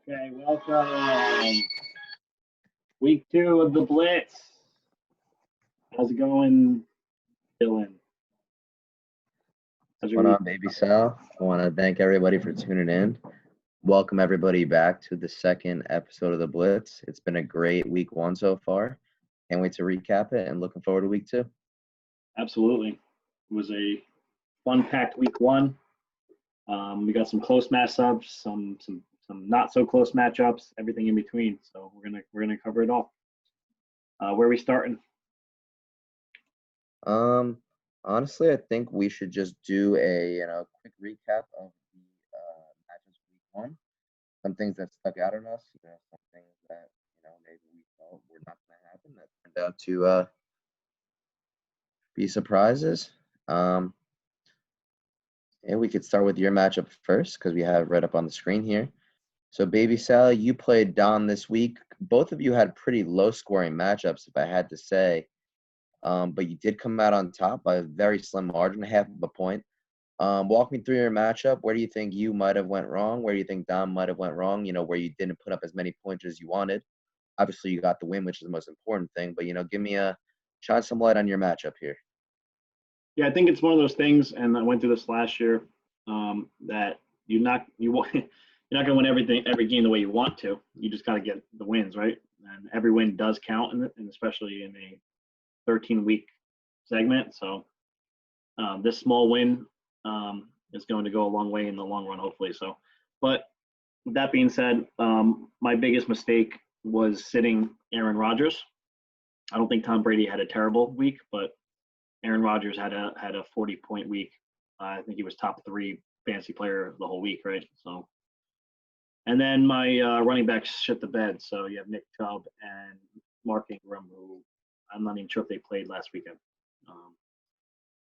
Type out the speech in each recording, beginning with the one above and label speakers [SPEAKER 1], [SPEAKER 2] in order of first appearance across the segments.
[SPEAKER 1] Okay, welcome. Week 2 of the Blitz. How's it going, Dylan?
[SPEAKER 2] What's going on, baby Sal? I want to thank everybody for tuning in. Welcome everybody back to the second episode of the Blitz. It's been a great week 1 so far. Can't wait to recap it and looking forward to week 2.
[SPEAKER 1] Absolutely. It was a fun-packed week 1. We got some close matchups, some not so close matchups, everything in between. So we're gonna cover it all. Where are we starting?
[SPEAKER 2] Honestly, I think we should just do a quick recap of the matches week 1. Some things that stuck out on us, some things that maybe we thought were not going to happen that turned out to be surprises. And we could start with your matchup first because we have it right up on the screen here. So, Baby Sal, you played Don this week. Both of you had pretty low-scoring matchups, if I had to say. But you did come out on top by a very slim margin, half of a point. Walk me through your matchup. Where do you think you might have went wrong? Where do you think Don might have went wrong? Where you didn't put up as many points as you wanted. Obviously, you got the win, which is the most important thing. But, shine some light on your matchup here.
[SPEAKER 1] Yeah, I think it's one of those things, and I went through this last year, that you're not going to win every game the way you want to. You just got to get the wins, right? And every win does count, and especially in a 13-week segment. So this small win is going to go a long way in the long run, hopefully. So, but with that being said, my biggest mistake was sitting Aaron Rodgers. I don't think Tom Brady had a terrible week, but Aaron Rodgers had a 40-point week. I think he was top 3 fantasy player the whole week, right? So, and then my running backs shit the bed. So you have Nick Chubb and Mark Ingram, who I'm not even sure if they played last weekend.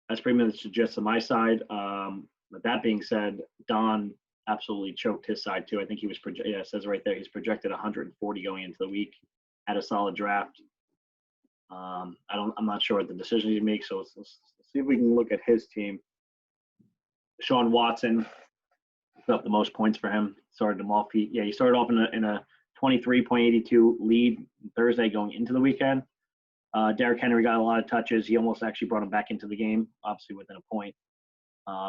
[SPEAKER 1] That's pretty much the gist of my side. With that being said, Don absolutely choked his side too. I think he was it says right there he's projected 140 going into the week. Had a solid draft. I'm not sure what the decisions he makes. So let's see if we can look at his team. Sean Watson put up the most points for him. Started him off. He started off in a 23.82 lead Thursday going into the weekend. Derrick Henry got a lot of touches. He almost actually brought him back into the game, obviously within a point.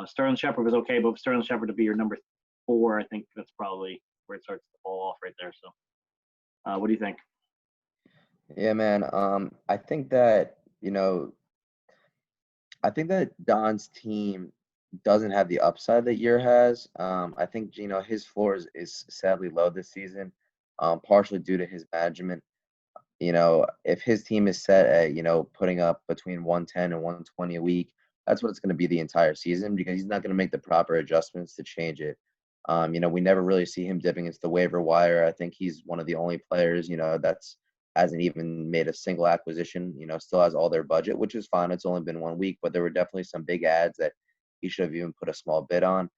[SPEAKER 1] Sterling Shepard was okay, but Sterling Shepard to be your number 4, I think that's probably where it starts to fall off right there. So, what do you think?
[SPEAKER 2] Yeah, man. I think that Don's team doesn't have the upside that your has. I think his floor is sadly low this season, partially due to his management. If his team is set at, putting up between 110 and 120 a week, that's what it's going to be the entire season because he's not going to make the proper adjustments to change it. We never really see him dipping into the waiver wire. I think he's one of the only players, that's hasn't even made a single acquisition, still has all their budget, which is fine. It's only been 1 week, but there were definitely some big ads that he should have even put a small bid on.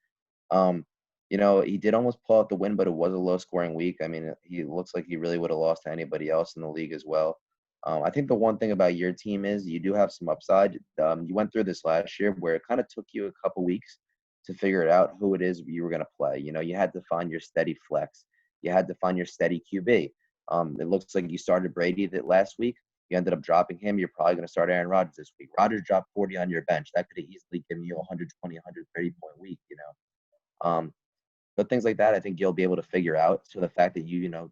[SPEAKER 2] He did almost pull out the win, but it was a low-scoring week. I mean, he looks like he really would have lost to anybody else in the league as well. I think the one thing about your team is you do have some upside. You went through this last year where it kind of took you a couple weeks to figure it out who it is you were going to play. You had to find your steady flex. You had to find your steady QB. It looks like you started Brady that last week. You ended up dropping him. You're probably going to start Aaron Rodgers this week. Rodgers dropped 40 on your bench. That could have easily given you a 120, 130-point week, But things like that, I think you'll be able to figure out. So the fact that you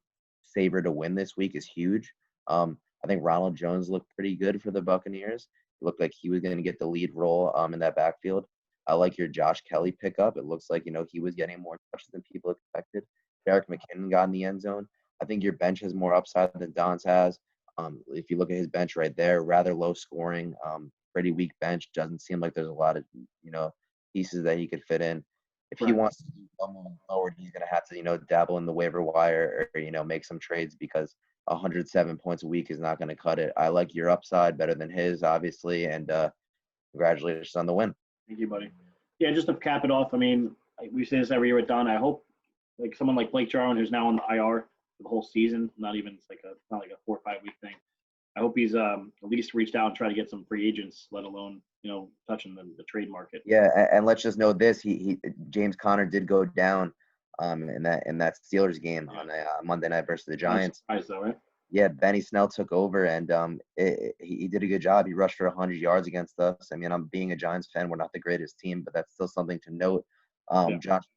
[SPEAKER 2] favored to win this week is huge. I think Ronald Jones looked pretty good for the Buccaneers. It looked like he was going to get the lead role in that backfield. I like your Josh Kelly pickup. It looks like, he was getting more touches than people expected. Derek McKinnon got in the end zone. I think your bench has more upside than Don's has. If you look at his bench right there, rather low scoring, pretty weak bench. Doesn't seem like there's a lot of, pieces that he could fit in. If he
[SPEAKER 1] Right.
[SPEAKER 2] wants to go moving forward, he's going to have to, dabble in the waiver wire or, make some trades because 107 points a week is not going to cut it. I like your upside better than his, obviously, and congratulations on the win.
[SPEAKER 1] Thank you, buddy. Yeah, just to cap it off, I mean, we say this every year with Don. I hope like someone like Blake Jarwin, who's now on the IR for the whole season, not like a 4 or 5 week thing. I hope he's at least reached out and try to get some free agents, let alone touching the trade market.
[SPEAKER 2] Yeah, and let's just know this: he James Conner did go down in that Steelers game on a Monday night versus the Giants.
[SPEAKER 1] Surprised though, right?
[SPEAKER 2] Yeah, Benny Snell took over, and he did a good job. He rushed for 100 yards against us. I mean, I'm being a Giants fan. We're not the greatest team, but that's still something to note.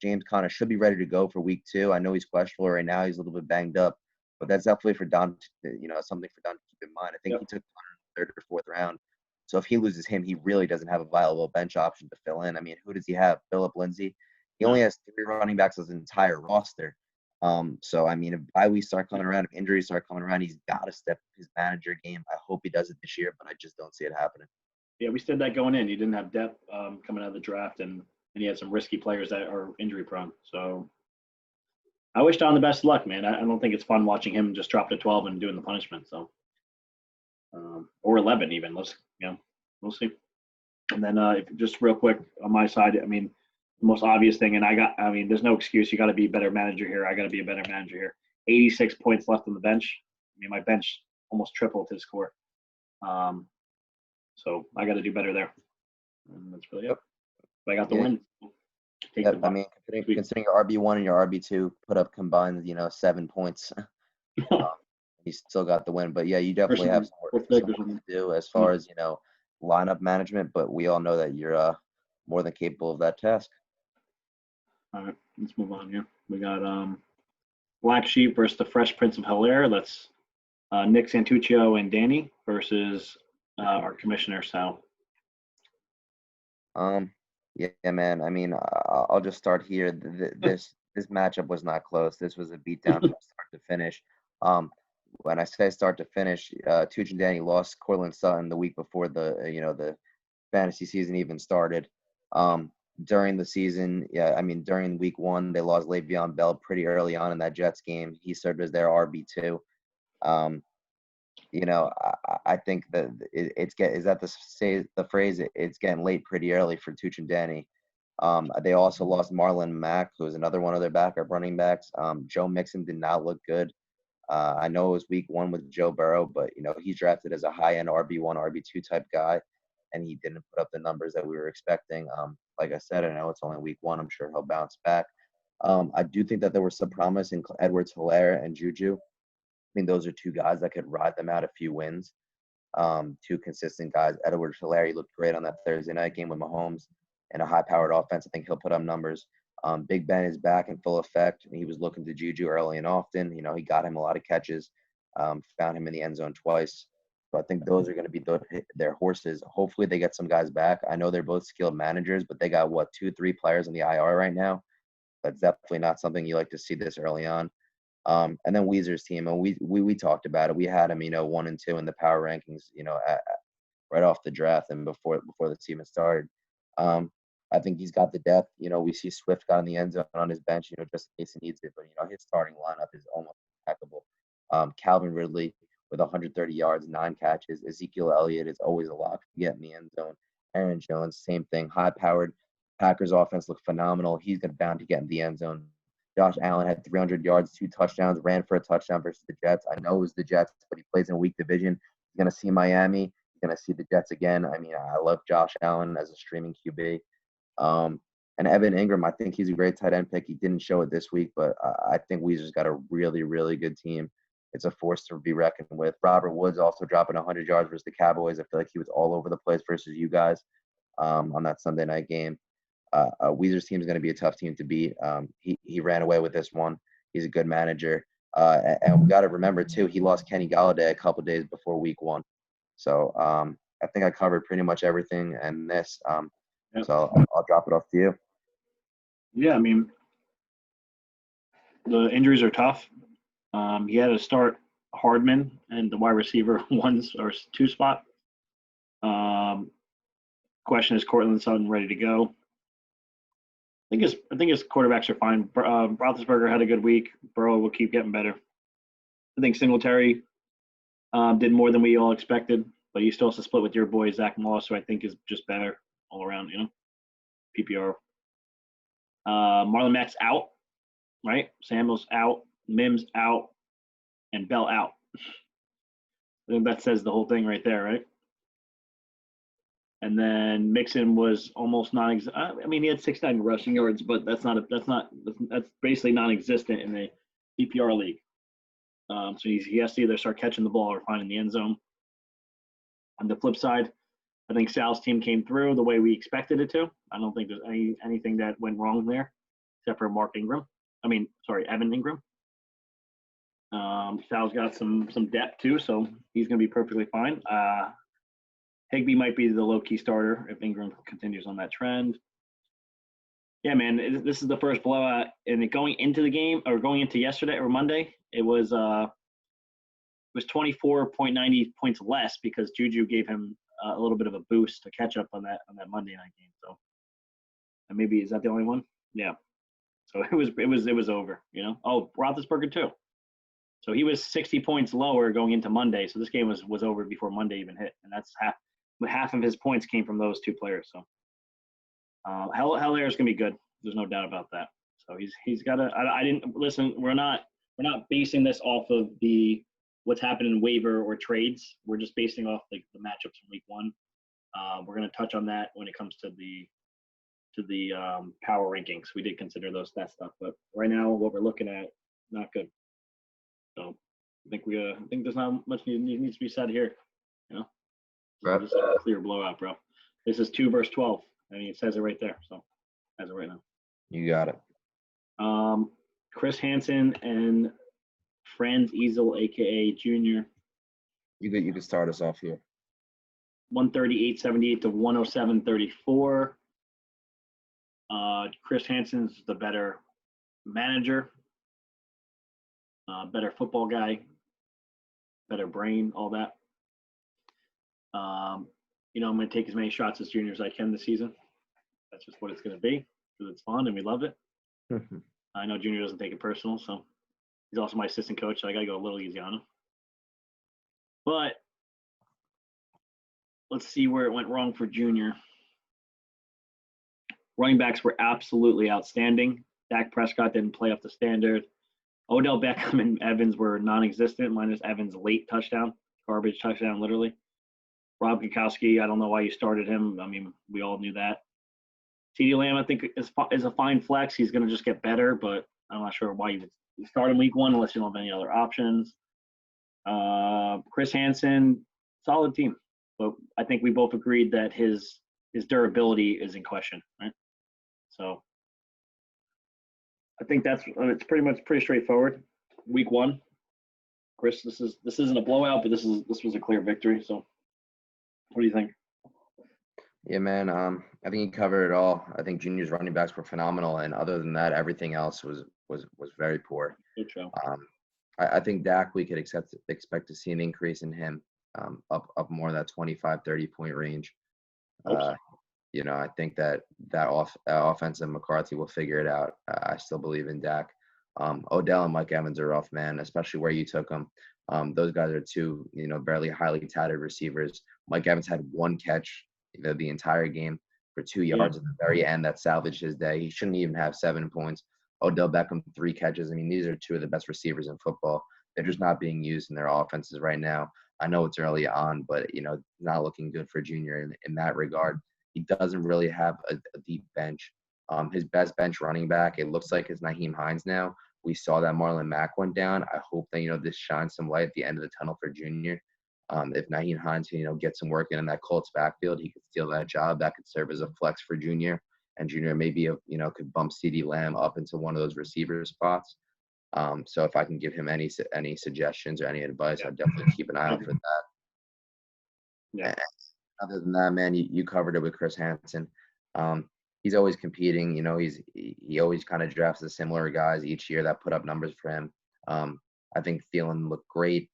[SPEAKER 2] James Conner should be ready to go for week 2. I know he's questionable right now. He's a little bit banged up, but that's definitely for Don, something for Don to keep in mind. I think he took Conner in the 3rd or 4th round. So if he loses him, he really doesn't have a viable bench option to fill in. I mean, who does he have? Phillip Lindsay? He only has 3 running backs as his entire roster. So, I mean, if bye weeks start coming around, if injuries start coming around, he's got to step his manager game. I hope he does it this year, but I just don't see it happening.
[SPEAKER 1] Yeah, we said that going in. He didn't have depth coming out of the draft, and he had some risky players that are injury prone. So I wish Don the best of luck, man. I don't think it's fun watching him just drop to 12 and doing the punishment. So or 11 even. We'll see. And then just real quick on my side, I mean, the most obvious thing, and there's no excuse. You got to be a better manager here. I got to be a better manager here. 86 points left on the bench. I mean, my bench almost tripled his score. So I got to do better there. And that's really it. But I got the win.
[SPEAKER 2] I mean, considering your RB1 and your RB2 put up combined, 7 points, you still got the win. But yeah, you definitely have some work to do as far as lineup management. But we all know that you're more than capable of that task.
[SPEAKER 1] All right, let's move on here. We got Black Sheep versus the Fresh Prince of Hilaire. That's Nick Santuccio and Danny versus our Commissioner Sal.
[SPEAKER 2] Yeah, man. I mean, I'll just start here. This matchup was not close. This was a beatdown from start to finish. When I say start to finish, Tooch and Danny lost Cortland Sutton the week before the fantasy season even started. During the season, during week 1, they lost Le'Veon Bell pretty early on in that Jets game. He served as their RB2. I think that the phrase it's getting late pretty early for Tooch and Danny. They also lost Marlon Mack, who was another one of their backup running backs. Joe Mixon did not look good. I know it was week 1 with Joe Burrow, but he's drafted as a high-end RB1, RB2 type guy, and he didn't put up the numbers that we were expecting. Like I said, I know it's only week 1. I'm sure he'll bounce back. I do think that there was some promise in Edwards-Helaire and Juju. I mean, those are 2 guys that could ride them out a few wins. 2 consistent guys. Edwards-Helaire, he looked great on that Thursday night game with Mahomes and a high-powered offense. I think he'll put up numbers. Big Ben is back in full effect. He was looking to Juju early and often. He got him a lot of catches, found him in the end zone twice. So I think those are going to be their horses. Hopefully they get some guys back. I know they're both skilled managers, but they got, 2-3 players on the IR right now. That's definitely not something you like to see this early on. And then Weezer's team, and we talked about it. We had him, 1 and 2 in the power rankings, right off the draft and before the season started. I think he's got the depth. We see Swift got in the end zone on his bench, just in case he needs it. But his starting lineup is almost impeccable. Calvin Ridley with 130 yards, 9 catches. Ezekiel Elliott is always a lock to get in the end zone. Aaron Jones, same thing. High-powered. Packers offense looked phenomenal. He's bound to get in the end zone. Josh Allen had 300 yards, 2 touchdowns, ran for a touchdown versus the Jets. I know it was the Jets, but he plays in a weak division. He's going to see Miami. He's going to see the Jets again. I mean, I love Josh Allen as a streaming QB. And Evan Ingram, I think he's a great tight end pick. He didn't show it this week, but I think Weezer's got a really, really good team. It's a force to be reckoned with. Robert Woods also dropping 100 yards versus the Cowboys. I feel like he was all over the place versus you guys on that Sunday night game. Weezer's team is going to be a tough team to beat. He ran away with this one. He's a good manager. And we got to remember, too, he lost Kenny Galladay a couple days before week 1. So I think I covered pretty much everything in this. So I'll drop it off to you.
[SPEAKER 1] Yeah, I mean, the injuries are tough. He had to start Hardman and the wide receiver 1 or 2 spot. Question is Cortland Sutton ready to go? I think his quarterbacks are fine. Roethlisberger had a good week. Burrow will keep getting better. I think Singletary did more than we all expected, but he still has to split with your boy Zach Moss, who I think is just better all around. PPR. Marlon Mack's out, right? Samuel's out, Mims out, and Bell out. I think that says the whole thing right there, right? And then Mixon was almost I mean, he had 69 rushing yards, but that's basically non-existent in the PPR league. So he has to either start catching the ball or finding the end zone. On the flip side, I think Sal's team came through the way we expected it to. I don't think there's anything that went wrong there, except for Evan Ingram. Sal's got some depth too, so he's going to be perfectly fine. Higbee might be the low-key starter if Ingram continues on that trend. Yeah, man, this is the first blowout. And going into the game, or going into yesterday or Monday, it was 24.90 points less because Juju gave him a little bit of a boost to catch up on that Monday night game. So, and maybe is that the only one? Yeah. So it was over. Oh, Roethlisberger too. So he was 60 points lower going into Monday. So this game was over before Monday even hit, and that's half of his points came from those 2 players. So Helaire is gonna be good. There's no doubt about that. So he's got to. I didn't listen. We're not basing this off of what's happened in waiver or trades. We're just basing off the matchups from week 1. We're gonna touch on that when it comes to the power rankings. We did consider that stuff, but right now what we're looking at, not good. So I think there's not much needs to be said here.
[SPEAKER 2] Right.
[SPEAKER 1] This is a clear blowout, bro. This is 2 versus 12. I mean, it says it right there. So as of right now.
[SPEAKER 2] You got it.
[SPEAKER 1] Chris Hansen and Fran's Easel, aka Junior.
[SPEAKER 2] You could start us off here.
[SPEAKER 1] 138.78 to 107.34. Chris Hansen's the better manager, better football guy, better brain, all that. I'm going to take as many shots as Junior as I can this season. That's just what it's going to be because it's fun and we love it. I know Junior doesn't take it personal, so he's also my assistant coach, so I got to go a little easy on him. But let's see where it went wrong for Junior. Running backs were absolutely outstanding. Dak Prescott didn't play up to standard. Odell Beckham and Evans were non-existent, minus Evans' late touchdown, garbage touchdown, literally. Rob Gronkowski, I don't know why you started him. I mean, we all knew that. CeeDee Lamb, I think, is a fine flex. He's going to just get better, but I'm not sure why you start him week 1 unless you don't have any other options. Chris Hansen, solid team. But I think we both agreed that his durability is in question, right? So I think it's pretty straightforward. Week 1, Chris, this isn't a blowout, but this was a clear victory. So what do you think?
[SPEAKER 2] Yeah, man. I think you covered it all. I think Junior's running backs were phenomenal, and other than that, everything else was very poor.
[SPEAKER 1] Good show.
[SPEAKER 2] I think Dak, we could expect to see an increase in him, up more that 25-30 point range. I think that offense and McCarthy will figure it out. I still believe in Dak. Odell and Mike Evans are off, man, especially where you took them. Those guys are 2, barely highly touted receivers. Mike Evans had 1 catch the entire game for 2 yards at the very end that salvaged his day. He shouldn't even have 7 points. Odell Beckham, 3 catches. I mean, these are 2 of the best receivers in football. They're just not being used in their offenses right now. I know it's early on, but, not looking good for Junior in that regard. He doesn't really have a deep bench. His best bench running back, it looks like, is Nyheim Hines now. We saw that Marlon Mack went down. I hope that, this shines some light at the end of the tunnel for Junior. If Nyheim Hines can, get some work in that Colts backfield, he could steal that job. That could serve as a flex for Junior. And Junior maybe, could bump CeeDee Lamb up into one of those receiver spots. So if I can give him any suggestions or any advice, I'd definitely keep an eye out for that.
[SPEAKER 1] Yeah.
[SPEAKER 2] And other than that, man, you covered it with Chris Hansen. He's always competing. He always kind of drafts the similar guys each year that put up numbers for him. I think Thielen looked great.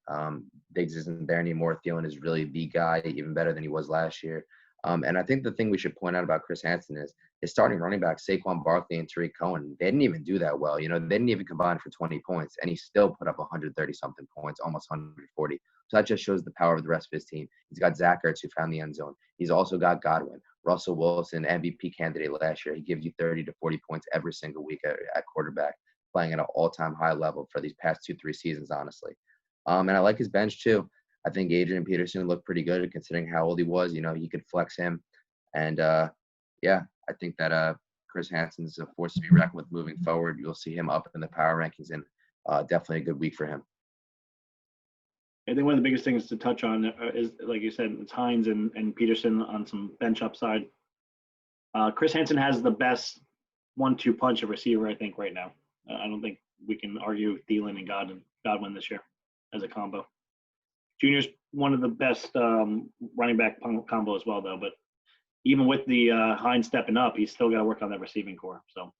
[SPEAKER 2] Diggs isn't there anymore. Thielen is really the guy, even better than he was last year. And I think the thing we should point out about Chris Hansen is his starting running back, Saquon Barkley and Tariq Cohen, they didn't even do that well. They didn't even combine for 20 points, and he still put up 130-something points, almost 140. So that just shows the power of the rest of his team. He's got Zach Ertz, who found the end zone. He's also got Godwin. Russell Wilson, MVP candidate last year. He gives you 30 to 40 points every single week at quarterback, playing at an all-time high level for these past 2-3 seasons, honestly. And I like his bench, too. I think Adrian Peterson looked pretty good considering how old he was. You could flex him. And, I think that Chris Hansen's a force to be reckoned with moving forward. You'll see him up in the power rankings, and definitely a good week for him.
[SPEAKER 1] I think one of the biggest things to touch on is, like you said, it's Hines and Peterson on some bench upside. Chris Hansen has the best 1-2 punch of receiver, I think, right now. I don't think we can argue Thielen and Godwin this year as a combo. Junior's one of the best running back combo as well, though. But even with the Hines stepping up, he's still got to work on that receiving core. So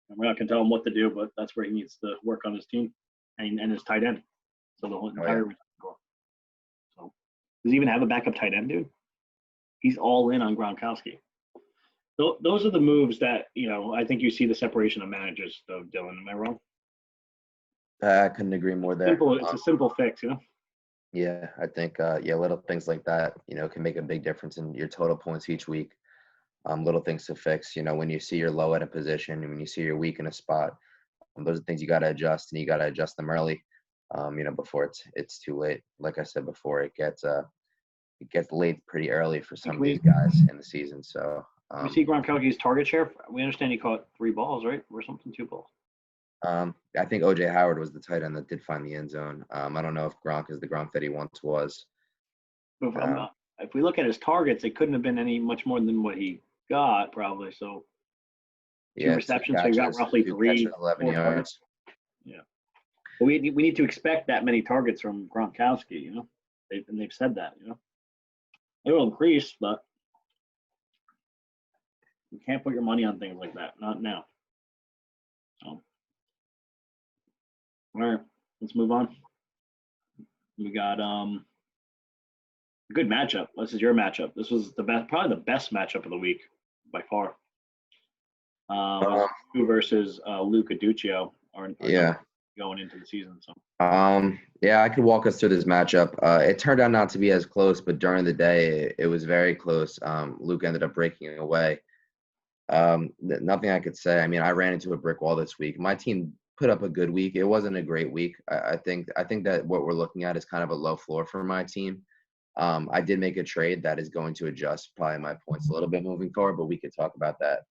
[SPEAKER 1] we're not going to tell him what to do, but that's where he needs to work on his team and his tight end. So the whole entire receiving core. So does he even have a backup tight end, dude? He's all in on Gronkowski. So those are the moves that, I think you see the separation of managers, though, Dylan. Am I wrong?
[SPEAKER 2] I couldn't agree more there.
[SPEAKER 1] It's a simple fix,
[SPEAKER 2] Yeah, I think, little things like that, can make a big difference in your total points each week. Little things to fix, when you see you're low at a position and when you see you're weak in a spot, those are things you got to adjust, and you got to adjust them early, before it's too late. Like I said before, it gets late pretty early for some of these guys in the season. So
[SPEAKER 1] we see Gronkowski's target share. We understand he caught 3 balls, right? Or something, 2 balls.
[SPEAKER 2] I think O.J. Howard was the tight end that did find the end zone. I don't know if Gronk is the Gronk that he once was.
[SPEAKER 1] If we look at his targets, it couldn't have been much more than what he got, probably. So 2 receptions, so he got roughly 3,
[SPEAKER 2] 11 yards.
[SPEAKER 1] Targets. Yeah. But we need to expect that many targets from Gronkowski, they've said that, It will increase, but you can't put your money on things like that. Not now. So, all right, let's move on. We got good matchup. This is your matchup. This was probably the best matchup of the week by far. Versus Luke Adduchio are going into the season. So
[SPEAKER 2] I could walk us through this matchup. It turned out not to be as close, but during the day it was very close. Luke ended up breaking away. Nothing I could say. I mean, I ran into a brick wall this week. My team put up a good week. It wasn't a great week. I think that what we're looking at is kind of a low floor for my team. I did make a trade that is going to adjust probably my points a little bit moving forward, but we could talk about that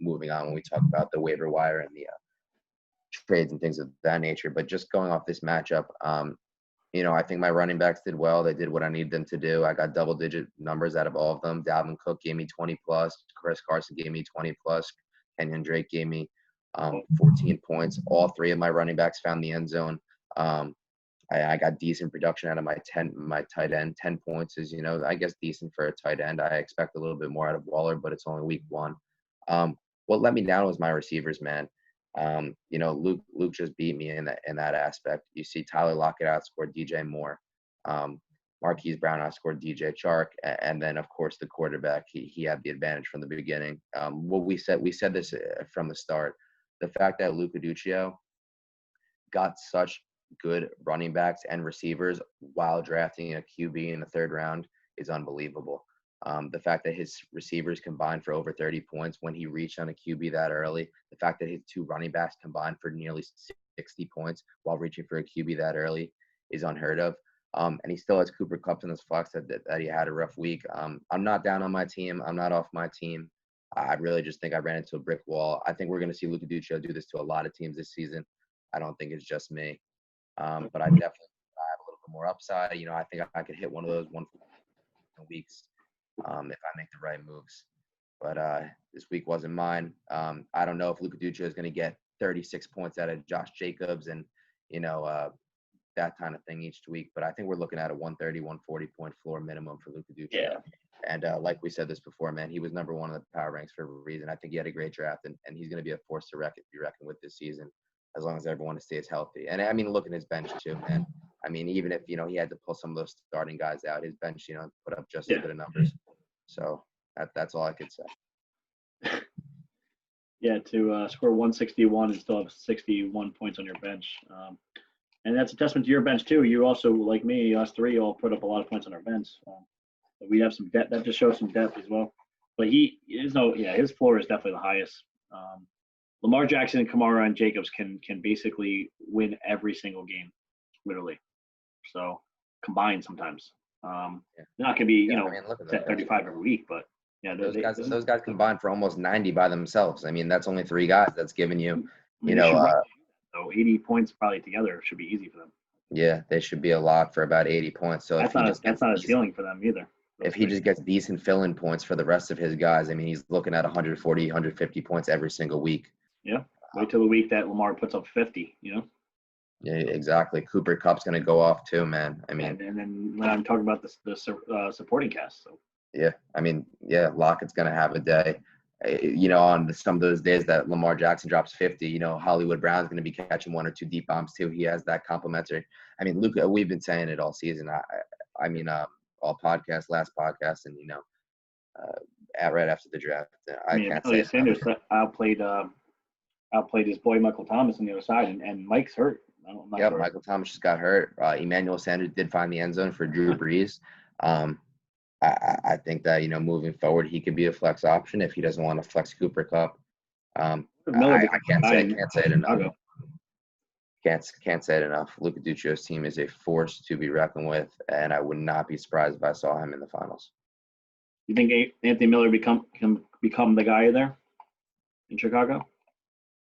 [SPEAKER 2] moving on when we talk about the waiver wire and the trades and things of that nature. But just going off this matchup, I think my running backs did well. They did what I needed them to do. I got double-digit numbers out of all of them. Dalvin Cook gave me 20+. Chris Carson gave me 20+. Kenyon Drake gave me 14 points. All 3 of my running backs found the end zone. I got decent production out of my tight end. 10 points is, I guess decent for a tight end. I expect a little bit more out of Waller, but it's only week 1. What let me down was my receivers, man. Luke just beat me in that aspect. You see Tyler Lockett outscored DJ Moore. Marquise Brown outscored DJ Chark, and then of course the quarterback. He had the advantage from the beginning. We said this from the start. The fact that Luke Adduchio got such good running backs and receivers while drafting a QB in the 3rd round is unbelievable. The fact that his receivers combined for over 30 points when he reached on a QB that early, the fact that his 2 running backs combined for nearly 60 points while reaching for a QB that early is unheard of. And he still has Cooper Kupp in his flex that he had a rough week. I'm not down on my team. I'm not off my team. I really just think I ran into a brick wall. I think we're going to see Luke Adduchio do this to a lot of teams this season. I don't think it's just me. But I definitely have a little bit more upside. I think I could hit one of those 1 weeks if I make the right moves. But this week wasn't mine. I don't know if Luke Adduchio is going to get 36 points out of Josh Jacobs and, that kind of thing each week. But I think we're looking at a 130, 140 point floor minimum for Luke Adduchio.
[SPEAKER 1] Yeah.
[SPEAKER 2] And like we said this before, man, he was number 1 in the power ranks for a reason. I think he had a great draft, and he's going to be a force to be reckoned with this season. as long as everyone stays healthy. And I mean, look at his bench too, man. I mean, even if he had to pull some of those starting guys out, his bench put up just as good of numbers. So that's all I could say.
[SPEAKER 1] Yeah, to score 161 and still have 61 points on your bench. And that's a testament to your bench too. You also, like me, us three all put up a lot of points on our bench. But we have some depth. That just shows some depth as well. But his floor is definitely the highest. Lamar Jackson and Kamara and Jacobs can basically win every single game, literally. So combined sometimes. They're not going to be
[SPEAKER 2] look at
[SPEAKER 1] set 35 every week, but yeah,
[SPEAKER 2] those guys combined for almost 90 by themselves. I mean, that's only 3 guys. That's giving you,
[SPEAKER 1] so 80 points probably together should be easy for them.
[SPEAKER 2] Yeah, they should be a lot for about 80 points. So
[SPEAKER 1] that's not a ceiling for them either.
[SPEAKER 2] If he just gets decent fill-in points for the rest of his guys, I mean, he's looking at 140, 150 points every single week.
[SPEAKER 1] Yeah. Wait till the week that Lamar puts up 50,
[SPEAKER 2] Yeah, exactly. Cooper Kupp's going to go off too, man. I mean,
[SPEAKER 1] and then when I'm talking about the supporting cast. So.
[SPEAKER 2] Yeah, I mean, Lockett's going to have a day. On some of those days that Lamar Jackson drops 50, Hollywood Brown's going to be catching 1 or 2 deep bombs too. He has that complimentary. I mean, Luka, we've been saying it all season. All podcast, last podcast, and right after the draft. I can't say
[SPEAKER 1] Sanders outplayed his boy Michael Thomas on the other side, and Mike's hurt.
[SPEAKER 2] Sure. Michael Thomas just got hurt. Emmanuel Sanders did find the end zone for Drew Brees. I think that moving forward he could be a flex option if he doesn't want to flex Cooper Kupp. I can't say it enough. Can't say it enough. Luka Adduccio's team is a force to be reckoned with, and I would not be surprised if I saw him in the finals.
[SPEAKER 1] You think Anthony Miller can become the guy there in Chicago?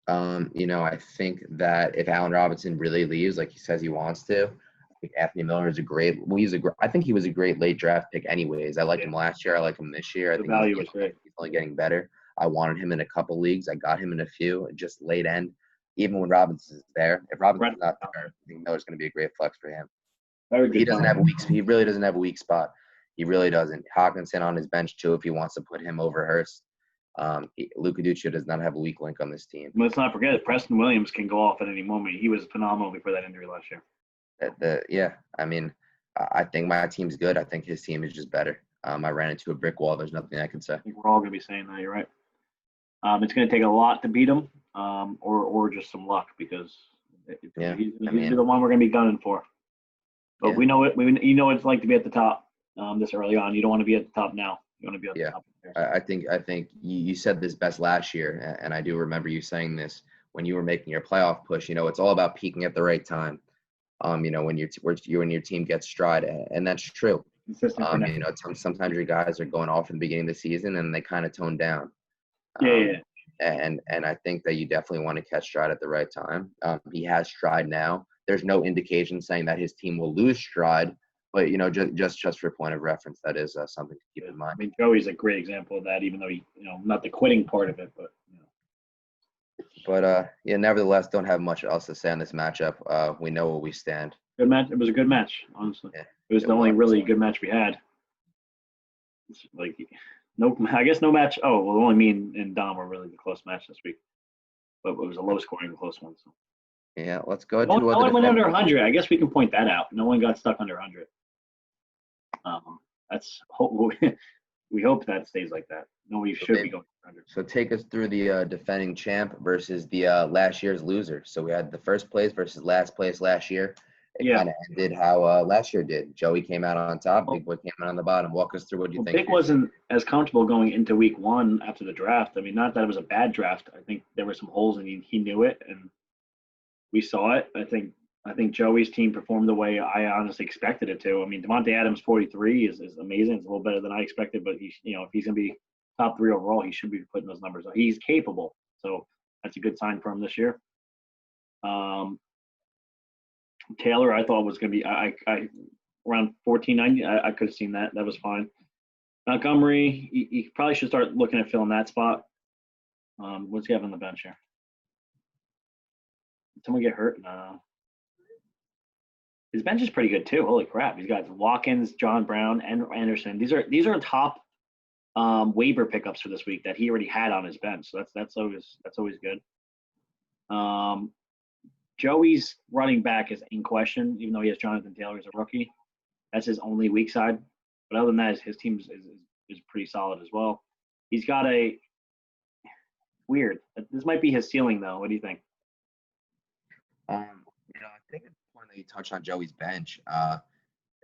[SPEAKER 2] I think that if Allen Robinson really leaves like he says he wants to, I think Anthony Miller is I think he was a great late draft pick anyways. I liked him last year. I like him this year. I think
[SPEAKER 1] value was great.
[SPEAKER 2] He's only getting better. I wanted him in a couple leagues. I got him in a few, just late end. Even when Robinson's there, if Robinson's not there, I think Miller's going to be a great flex for him. He really doesn't have a weak spot. He really doesn't. Hawkinson on his bench too if he wants to put him over Hurst. Luka Adduccio does not have a weak link on this team.
[SPEAKER 1] Let's not forget that Preston Williams can go off at any moment. He was phenomenal before that injury last year.
[SPEAKER 2] I mean, I think my team's good. I think his team is just better. I ran into a brick wall. There's nothing I can say.
[SPEAKER 1] I think we're all going to be saying that. You're right. It's going to take a lot to beat him, or just some luck because he's the one we're going to be gunning for. But we know it. What it's like to be at the top this early on. You don't want to be at the top now. You want to be at the top.
[SPEAKER 2] I think you said this best last year, and I do remember you saying this when you were making your playoff push. It's all about peaking at the right time. When your team gets stride, and that's true. Sometimes your guys are going off in the beginning of the season and they kind of tone down. And I think that you definitely want to catch stride at the right time. He has stride now. There's no indication saying that his team will lose stride, but just for point of reference, that is something to keep in mind.
[SPEAKER 1] I mean, Joey's a great example of that, even though he, not the quitting part of it, but.
[SPEAKER 2] But nevertheless, don't have much else to say on this matchup. We know where we stand.
[SPEAKER 1] Good match. It was a good match, honestly. Yeah, it was the only really good match we had. It's I guess no match. Oh, well, only me and Dom were really the close match this week, but it was a low-scoring close one. So.
[SPEAKER 2] Yeah, let's go.
[SPEAKER 1] No one went under 100. I guess we can point that out. No one got stuck under 100. We hope that stays like that. Nobody should be going 100.
[SPEAKER 2] So take us through the defending champ versus the last year's loser. So we had the first place versus last place last year. It kind of ended how last year did. Joey came out on top. Big Boy came out on the bottom. Walk us through what you think.
[SPEAKER 1] Big wasn't as comfortable going into week 1 after the draft. I mean, not that it was a bad draft. I think there were some holes, and he knew it, and we saw it. I think Joey's team performed the way I honestly expected it to. I mean, Devontae Adams 43 is amazing. It's a little better than I expected, but if he's going to be top 3 overall, he should be putting those numbers up. He's capable, so that's a good sign for him this year. Taylor, I thought was going to be I around 1490. I could have seen that. That was fine. Montgomery, he probably should start looking at filling that spot. What's he have on the bench here? Did someone get hurt? No. His bench is pretty good too. Holy crap! He's got Watkins, John Brown, and Anderson. These are top waiver pickups for this week that he already had on his bench. So that's always good. Joey's running back is in question, even though he has Jonathan Taylor as a rookie. That's his only weak side. But other than that, his team is pretty solid as well. He's got a weird. This might be his ceiling, though. What do you think?
[SPEAKER 2] I think it's important that you touch on Joey's bench.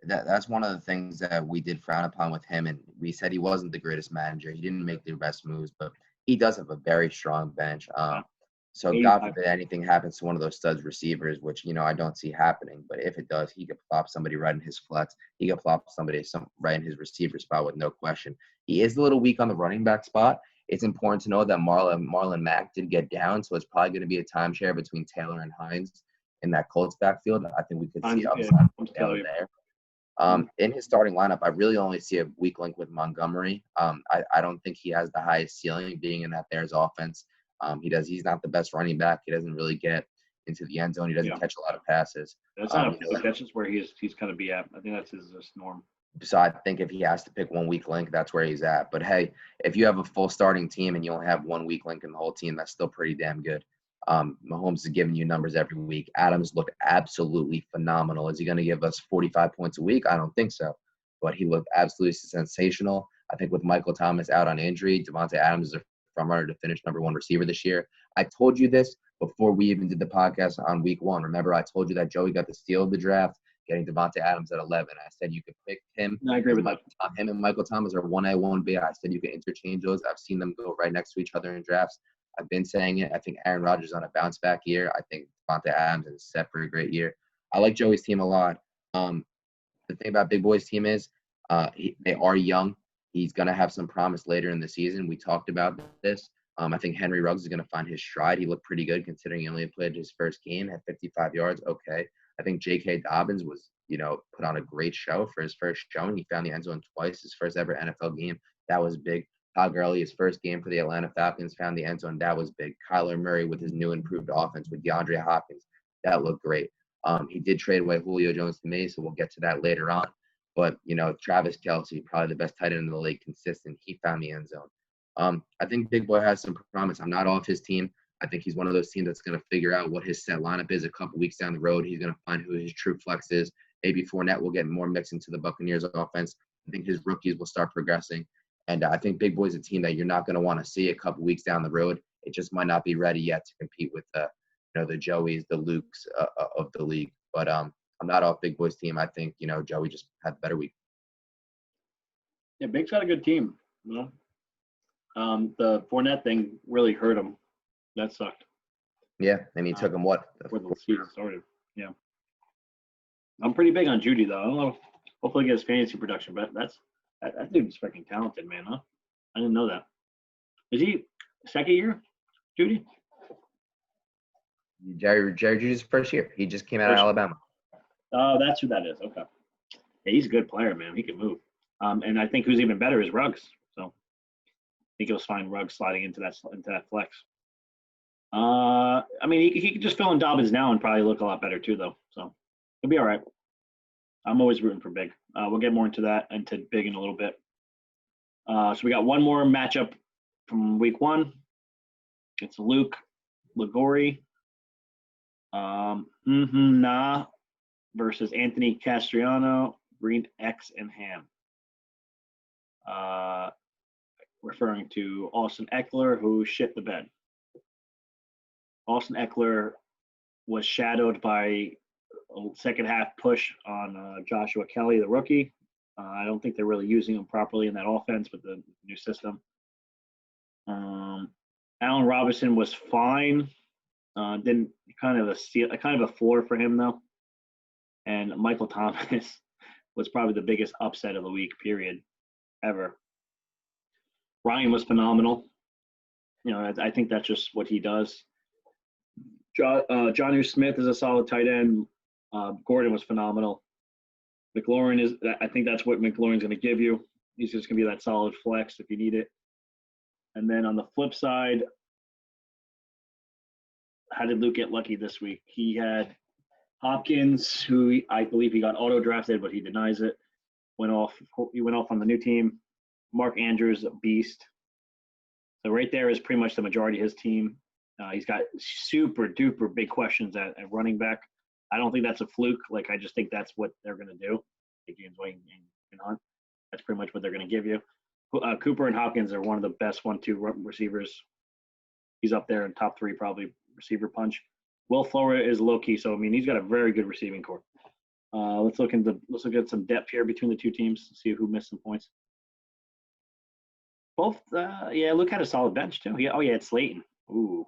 [SPEAKER 2] That's one of the things that we did frown upon with him, and we said he wasn't the greatest manager. He didn't make the best moves, but he does have a very strong bench. So God forbid anything happens to one of those studs receivers, which I don't see happening. But if it does, he could plop somebody right in his flex. He could plop somebody right in his receiver spot with no question. He is a little weak on the running back spot. It's important to know that Marlon Mack did get down, so it's probably going to be a timeshare between Taylor and Hines in that Colts backfield. I think we could see upside from Taylor there. In his starting lineup, I really only see a weak link with Montgomery. I don't think he has the highest ceiling being in that Bears offense. He's not the best running back. He doesn't really get into the end zone. He doesn't catch a lot of passes.
[SPEAKER 1] That's not that's just where he's kind of be at. I think that's his norm.
[SPEAKER 2] So I think if he has to pick one weak link, that's where he's at. But hey, if you have a full starting team and you only have one weak link in the whole team, that's still pretty damn good. Mahomes is giving you numbers every week. Adams looked absolutely phenomenal. Is he going to give us 45 points a week? I don't think so. But he looked absolutely sensational. I think with Michael Thomas out on injury, Davante Adams is a front runner to finish number one receiver this year. I told you this before we even did the podcast on week one. Remember, I told you that Joey got the steal of the draft, getting Davante Adams at 11. I said you could pick him.
[SPEAKER 1] I agree with that.
[SPEAKER 2] Him and Michael Thomas are 1A, 1B. I said you could interchange those. I've seen them go right next to each other in drafts. I've been saying it. I think Aaron Rodgers is on a bounce back year. I think Davante Adams is set for a great year. I like Joey's team a lot. The thing about Big Boy's team is they are young. He's going to have some promise later in the season. We talked about this. I think Henry Ruggs is going to find his stride. He looked pretty good considering he only played his first game at 55 yards. Okay. I think J.K. Dobbins was, put on a great show for his first showing. He found the end zone twice, his first ever NFL game. That was big. Todd Gurley, his first game for the Atlanta Falcons, found the end zone. That was big. Kyler Murray with his new improved offense with DeAndre Hopkins. That looked great. He did trade away Julio Jones to me, so we'll get to that later on. But, Travis Kelce, probably the best tight end in the league, consistent. He found the end zone. I think Big Boy has some promise. I'm not off his team. I think he's one of those teams that's going to figure out what his set lineup is a couple weeks down the road. He's going to find who his true flex is. Maybe Fournette will get more mix into the Buccaneers offense. I think his rookies will start progressing. And I think Big Boy's a team that you're not going to want to see a couple weeks down the road. It just might not be ready yet to compete with the Joeys, the Lukes of the league. But I'm not off Big Boy's team. I think, Joey just had a better week.
[SPEAKER 1] Yeah, Big's got a good team. The Fournette thing really hurt him. That sucked.
[SPEAKER 2] Yeah, and he took him what?
[SPEAKER 1] Before the season started. Yeah. I'm pretty big on Judy, though. I don't know. Hopefully he gets fantasy production, but that dude's freaking talented, man, huh? I didn't know that. Is he second year, Judy?
[SPEAKER 2] Jerry Judy's first year. He just came out of Alabama.
[SPEAKER 1] Oh, that's who that is. Okay. Yeah, he's a good player, man. He can move. And I think who's even better is Ruggs. So I think you'll find Ruggs sliding into that flex. I mean, he could just fill in Dobbins now and probably look a lot better too, though. So he'll be all right. I'm always rooting for Big. We'll get more into Big in a little bit. So we got one more matchup from week one. It's Luke Liguori versus Anthony Castriciano, Green X and Ham. Referring to Austin Eckler, who shit the bed. Austin Eckler was shadowed by a second half push on Joshua Kelly, the rookie. I don't think they're really using him properly in that offense with the new system. Allen Robinson was fine. Didn't kind of a floor for him though. And Michael Thomas was probably the biggest upset of the week, period, ever. Ryan was phenomenal. I think that's just what he does. Jonnu Smith is a solid tight end. Gordon was phenomenal. I think that's what McLaurin's going to give you. He's just going to be that solid flex if you need it. And then on the flip side, how did Luke get lucky this week? He had Hopkins, who I believe he got auto-drafted, but he denies it. He went off on the new team. Mark Andrews, a beast. So right there is pretty much the majority of his team. He's got super duper big questions at running back. I don't think that's a fluke. Like, I just think that's what they're going to do. James Wayne and Hunt. That's pretty much what they're going to give you. Cooper and Hopkins are one of the best 1-2 receivers. He's up there in top 3 probably receiver punch. Will Fuller is low key, so I mean he's got a very good receiving core. Let's look at some depth here between the two teams. See who missed some points. Both, yeah, Luke had a solid bench too. Yeah, oh yeah, it's Slayton. Ooh.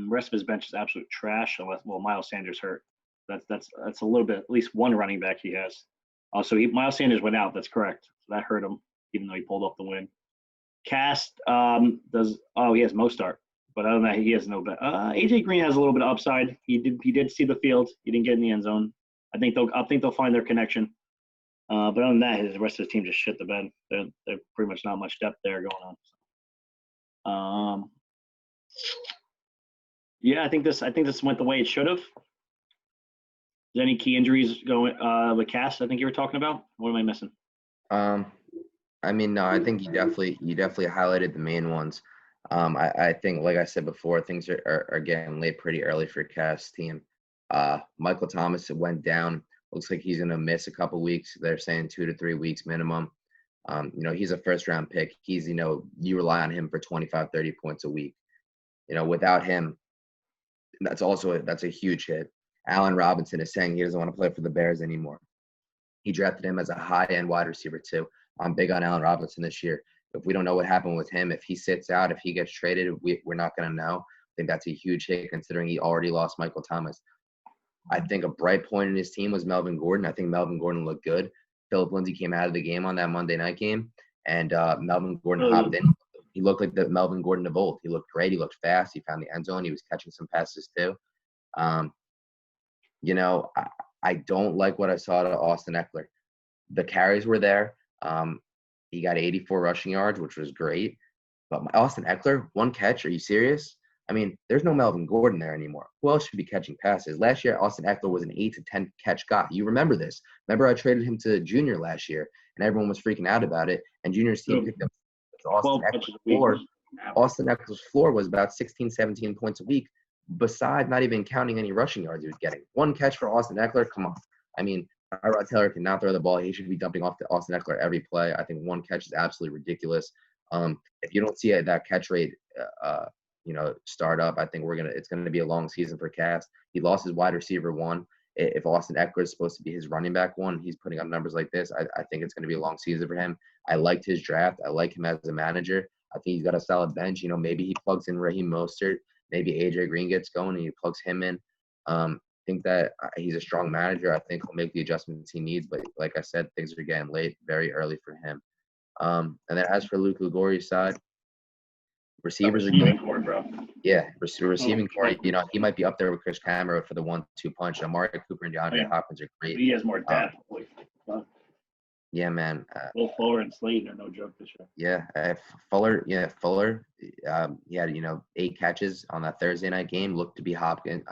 [SPEAKER 1] Rest of his bench is absolute trash. Unless, well, Miles Sanders hurt. That's a little bit. At least one running back he has. So Miles Sanders went out. That's correct. So that hurt him, even though he pulled off the win. Cast he has Mostart, but other than that, he has no bet. AJ Green has a little bit of upside. He did see the field. He didn't get in the end zone. I think they'll find their connection. But other than that, the rest of the team just shit the bed. They're pretty much not much depth there going on. Yeah, I think this went the way it should have. Is there any key injuries going with Cass? I think you were talking about. What am I missing?
[SPEAKER 2] I mean, no, I think you definitely highlighted the main ones. I think, like I said before, things are getting late pretty early for Cass' team. Michael Thomas went down. Looks like he's gonna miss a couple weeks. They're saying 2 to 3 weeks minimum. He's a first-round pick. He's, you rely on him for 25, 30 points a week. Without him, that's a huge hit. Allen Robinson is saying he doesn't want to play for the Bears anymore. He drafted him as a high-end wide receiver too. I'm big on Allen Robinson this year. If we don't know what happened with him, if he sits out, if he gets traded, we're not going to know. I think that's a huge hit considering he already lost Michael Thomas. I think a bright point in his team was Melvin Gordon. I think Melvin Gordon looked good. Philip Lindsay came out of the game on that Monday night game, and Melvin Gordon hopped in. He looked like the Melvin Gordon of old. He looked great. He looked fast. He found the end zone. He was catching some passes too. I don't like what I saw to Austin Eckler. The carries were there. He got 84 rushing yards, which was great. But Austin Eckler, 1 catch? Are you serious? I mean, there's no Melvin Gordon there anymore. Who else should be catching passes? Last year, Austin Eckler was an 8 to 10 catch guy. You remember this. Remember I traded him to Junior last year, and everyone was freaking out about it. And Junior's team picked up Austin Eckler's floor was about 16, 17 points a week, besides not even counting any rushing yards he was getting. 1 catch for Austin Eckler? Come on. I mean, Tyrod Taylor cannot throw the ball. He should be dumping off to Austin Eckler every play. I think 1 catch is absolutely ridiculous. If you don't see that catch rate, start up, I think it's gonna be a long season for Cass. He lost his wide receiver 1. If Austin Eckler is supposed to be his running back 1, he's putting up numbers like this. I think it's gonna be a long season for him. I liked his draft. I like him as a manager. I think he's got a solid bench. Maybe he plugs in Raheem Mostert. Maybe AJ Green gets going and he plugs him in. I think that he's a strong manager. I think he'll make the adjustments he needs. But like I said, things are getting late, very early for him. And then as for Luke Liguori's side, receivers are good.
[SPEAKER 1] Bro.
[SPEAKER 2] Yeah, receiving core. He might be up there with Chris Camarote for the 1-2 punch. Amari Cooper and DeAndre Hopkins are great.
[SPEAKER 1] He has more depth.
[SPEAKER 2] Yeah, man.
[SPEAKER 1] Will Fuller and Slayton are no joke this year.
[SPEAKER 2] Yeah, Fuller. Yeah, Fuller. He had 8 catches on that Thursday night game. Looked to be Hopkins.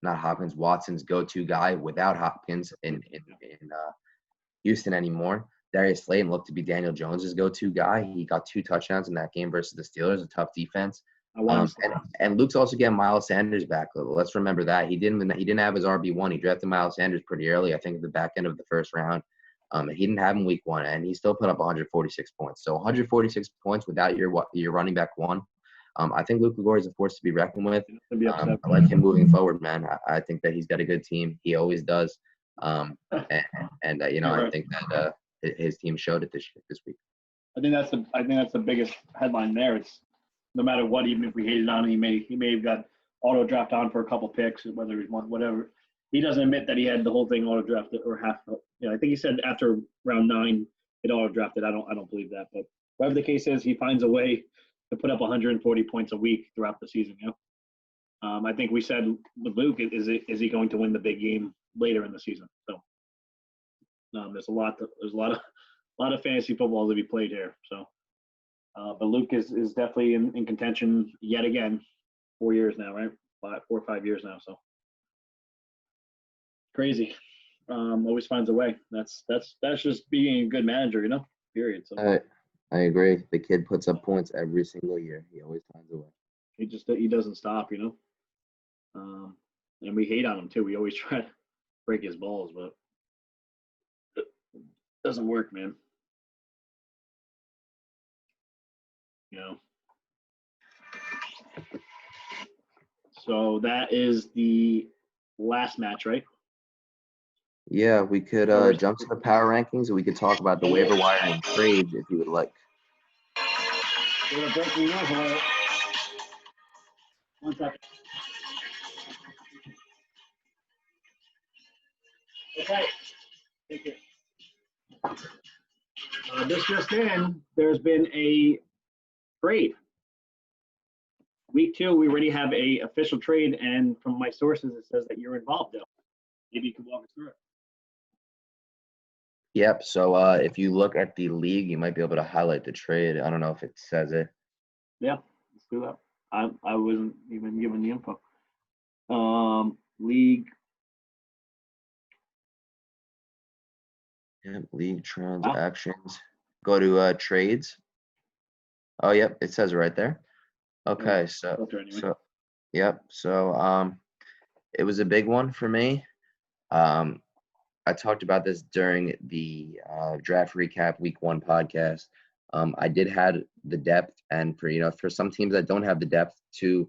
[SPEAKER 2] Not Hopkins. Watson's go-to guy without Hopkins in Houston anymore. Darius Slayton looked to be Daniel Jones's go-to guy. He got 2 touchdowns in that game versus the Steelers, a tough defense. And Luke's also getting Miles Sanders back. Let's remember that he didn't have his RB1. He drafted Miles Sanders pretty early, I think, at the back end of the first round. He didn't have him week 1, and he still put up 146 points. So 146 points without your running back 1. I think Luke Liguori is a force to be reckoned with. I like him moving forward, man. I think that he's got a good team. He always does. I think that his team showed it this week.
[SPEAKER 1] I think that's the biggest headline there. It's no matter what, even if we hated on him, he may have got auto drafted on for a couple picks, whether he's whatever. He doesn't admit that he had the whole thing auto drafted or half. I think he said after round 9 it auto drafted. I don't believe that, but whatever the case is, he finds a way to put up 140 points a week throughout the season. I think we said with Luke, is he going to win the big game later in the season? So there's a lot of fantasy football to be played here. So, but Luke is definitely in contention yet again. 4 years now, right? 4 or 5 years now. So crazy. Always finds a way. That's just being a good manager, period. So.
[SPEAKER 2] I agree. The kid puts up points every single year. He always finds a way.
[SPEAKER 1] He doesn't stop, and we hate on him too. We always try to break his balls, but it doesn't work, man. You know. So that is the last match, right?
[SPEAKER 2] Yeah, we could jump to the power rankings, and we could talk about the waiver wire and trades if you would like.
[SPEAKER 1] We're breaking news. One second. Okay. Take it. This just in, there's been a trade. Week 2, we already have a official trade, and from my sources, it says that you're involved, though. Maybe you can walk us through it.
[SPEAKER 2] Yep. So if you look at the league, you might be able to highlight the trade. I don't know if it says it.
[SPEAKER 1] Yeah, let's do that. I wasn't even given the info. League.
[SPEAKER 2] Yep, league transactions. Go to trades. Oh, yep, it says it right there. Okay, so yep. So it was a big one for me. I talked about this during the draft recap week 1 podcast. I did have the depth, and for some teams that don't have the depth to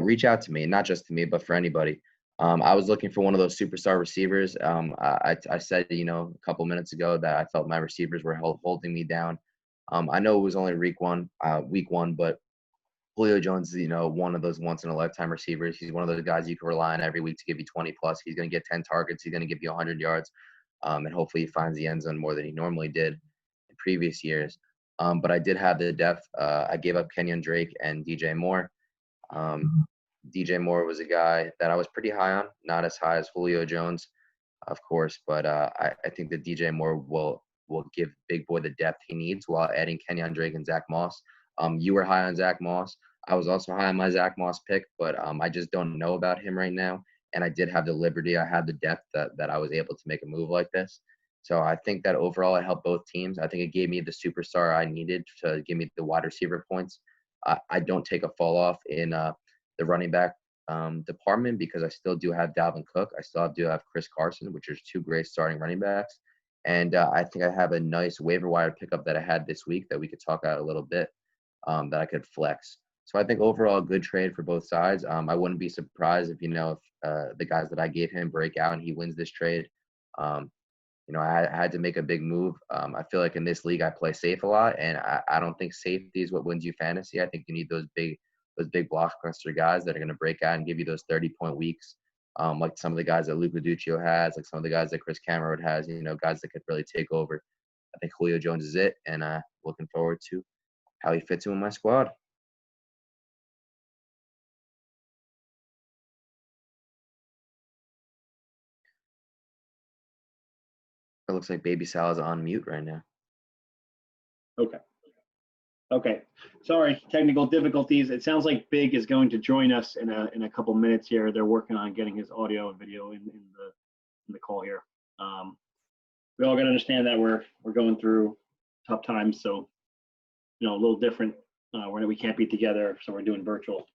[SPEAKER 2] reach out to me, not just to me, but for anybody. I was looking for one of those superstar receivers. I said, a couple minutes ago that I felt my receivers were holding me down. I know it was only week one, but Julio Jones is, one of those once in a lifetime receivers. He's one of those guys you can rely on every week to give you 20 plus. He's going to get 10 targets. He's going to give you 100 yards. And hopefully he finds the end zone more than he normally did in previous years. But I did have the depth. I gave up Kenyon Drake and DJ Moore. DJ Moore was a guy that I was pretty high on, not as high as Julio Jones, of course, but I think that DJ Moore will give Big Boy the depth he needs while adding Kenyon Drake and Zach Moss. You were high on Zach Moss. I was also high on my Zach Moss pick, but I just don't know about him right now. And I did have the liberty. I had the depth that I was able to make a move like this. So I think that overall it helped both teams. I think it gave me the superstar I needed to give me the wide receiver points. I don't take a fall off in the running back department because I still do have Dalvin Cook. I still do have Chris Carson, which are 2 great starting running backs. And I think I have a nice waiver wire pickup that I had this week that we could talk about a little bit that I could flex. So I think overall, good trade for both sides. I wouldn't be surprised if the guys that I gave him break out and he wins this trade. I had to make a big move. I feel like in this league I play safe a lot, and I don't think safety is what wins you fantasy. I think you need those big blockbuster guys that are going to break out and give you those 30-point weeks, like some of the guys that Adduchio has, like some of the guys that Chris Camarote has. Guys that could really take over. I think Julio Jones is it, and looking forward to how he fits in with my squad. It looks like Baby Sal is on mute right now.
[SPEAKER 1] Okay. Sorry, technical difficulties. It sounds like Big is going to join us in a couple minutes here. They're working on getting his audio and video in the call here. We all got to understand that we're going through tough times, so a little different. We can't be together, so we're doing virtual.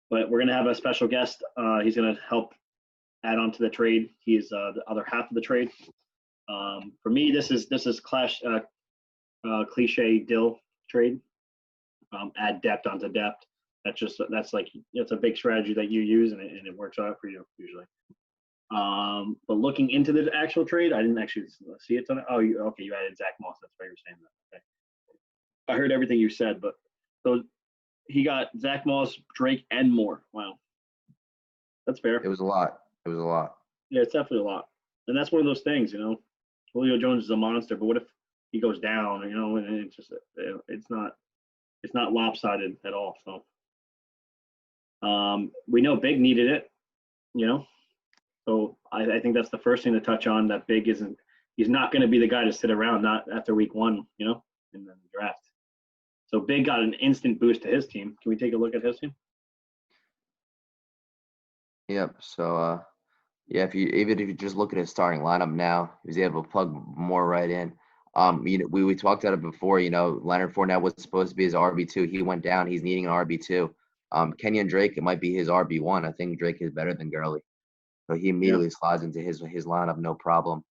[SPEAKER 1] But we're gonna have a special guest. He's gonna help add on to the trade. He's the other half of the trade. For me, this is cliche Dill trade. Add depth onto depth. That's a big strategy that you use, and it works out for you usually. But looking into the actual trade, I didn't actually see it. You added Zach Moss. That's why you're saying that. Okay. I heard everything you said, but so he got Zach Moss, Drake, and more. Wow, that's fair.
[SPEAKER 2] It was a lot.
[SPEAKER 1] Yeah, it's definitely a lot, and that's one of those things. Julio Jones is a monster, but what if he goes down? And it's just it's not lopsided at all. So we know Big needed it. So I think that's the first thing to touch on. That Big he's not going to be the guy to sit around, not after week 1, in the draft. So Big got an instant boost to his team. Can we take a look at his team?
[SPEAKER 2] Yep. So even if you just look at his starting lineup now, he was able to plug more right in. We talked about it before. Leonard Fournette was supposed to be his RB2. He went down. He's needing an RB2. Kenyon Drake, it might be his RB1. I think Drake is better than Gurley, so he
[SPEAKER 1] Yeah.
[SPEAKER 2] immediately slides into his lineup, no problem.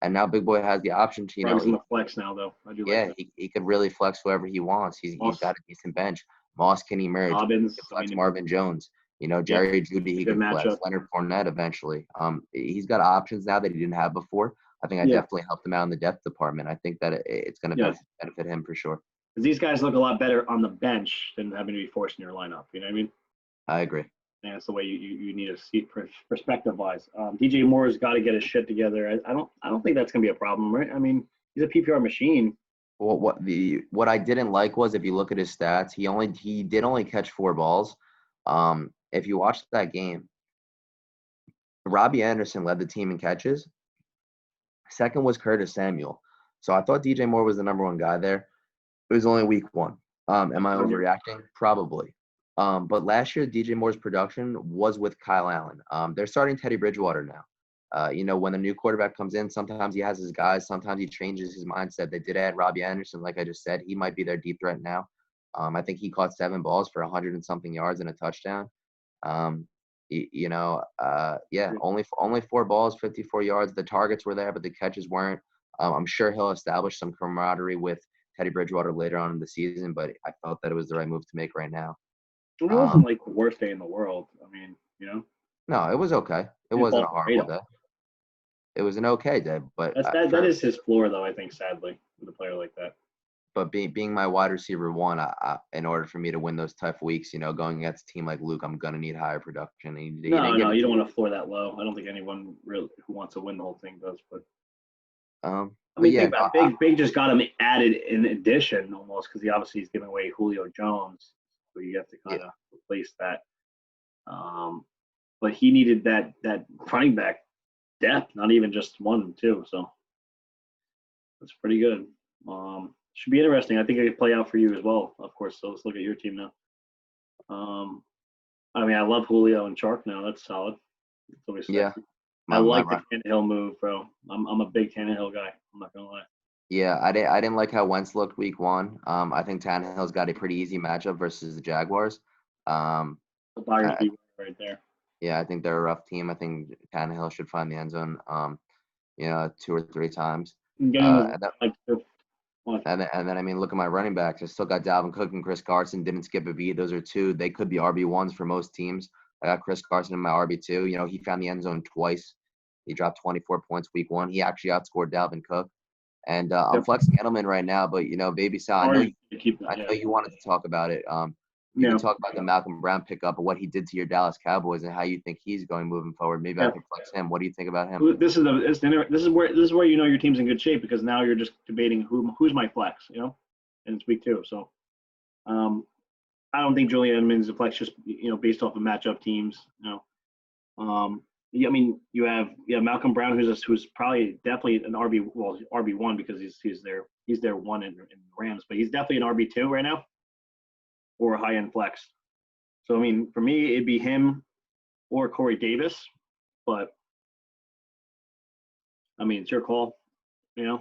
[SPEAKER 2] And now Big Boy has the option to,
[SPEAKER 1] Probably in the flex now, though. I do like that.
[SPEAKER 2] he could really flex whoever he wants. He's got a decent bench. Moss can emerge.
[SPEAKER 1] Dobbins,
[SPEAKER 2] He can flex Marvin Jones. Jerry Judy, he
[SPEAKER 1] good
[SPEAKER 2] can flex.
[SPEAKER 1] matchup.
[SPEAKER 2] Leonard Fournette eventually. He's got options now that he didn't have before. I think I definitely helped him out in the depth department. I think that it's going to benefit him for sure.
[SPEAKER 1] Because these guys look a lot better on the bench than having to be forced in your lineup. You know what I mean?
[SPEAKER 2] I agree.
[SPEAKER 1] And that's the way you need to see perspective wise. DJ Moore's got to get his shit together. I don't think that's gonna be a problem, right? I mean, he's a PPR machine.
[SPEAKER 2] Well, what I didn't like was if you look at his stats, he did only catch 4 balls. If you watched that game, Robbie Anderson led the team in catches. Second was Curtis Samuel. So I thought DJ Moore was the number 1 guy there. It was only week 1. Am I overreacting? Probably. But last year, DJ Moore's production was with Kyle Allen. They're starting Teddy Bridgewater now. When a new quarterback comes in, sometimes he has his guys. Sometimes he changes his mindset. They did add Robbie Anderson, like I just said. He might be their deep threat now. I think he caught 7 balls for 100 and something yards and a touchdown. Only 4 balls, 54 yards. The targets were there, but the catches weren't. I'm sure he'll establish some camaraderie with Teddy Bridgewater later on in the season, but I felt that it was the right move to make right now.
[SPEAKER 1] It wasn't like the worst day in the world. I mean,
[SPEAKER 2] No, it was okay. It wasn't a horrible day. It was an okay day, but
[SPEAKER 1] that is his floor, though. I think, sadly, with a player like that.
[SPEAKER 2] But being my wide receiver 1, in order for me to win those tough weeks, going against a team like Luke, I'm gonna need higher production.
[SPEAKER 1] You don't want to floor that low. I don't think anyone really who wants to win the whole thing does. But think about it. Big just got him added in addition almost because he is giving away Julio Jones. So you have to kind of replace that. But he needed that running back depth, not even just 1, 2. So that's pretty good. Should be interesting. I think it could play out for you as well, of course. So let's look at your team now. I love Julio and Chark now. That's solid. It's always sexy. I like the Tannehill move, bro. I'm a big Tannehill guy. I'm not gonna lie.
[SPEAKER 2] Yeah, I didn't like how Wentz looked week 1. I think Tannehill's got a pretty easy matchup versus the Jaguars.
[SPEAKER 1] The buyer's beware right there.
[SPEAKER 2] Yeah, I think they're a rough team. I think Tannehill should find the end zone, 2 or 3 times. And then look at my running backs. I still got Dalvin Cook and Chris Carson. Didn't skip a beat. Those are 2. They could be RB1s for most teams. I got Chris Carson in my RB2. He found the end zone twice. He dropped 24 points week 1. He actually outscored Dalvin Cook. And I'm flexing Edelman right now, but Baby Sal, I know you wanted to talk about it. You can talk about the Malcolm Brown pickup and what he did to your Dallas Cowboys and how you think he's going moving forward. Maybe I could flex him. What do you think about him?
[SPEAKER 1] This is where your team's in good shape because now you're just debating who's my flex, and it's week 2. So I don't think Julian Edelman is a flex just based off of matchup teams. You have Malcolm Brown who's probably definitely an RB1 because he's their 1 in Rams, but he's definitely an RB2 right now or a high end flex. So for me it'd be him or Corey Davis, but it's your call. I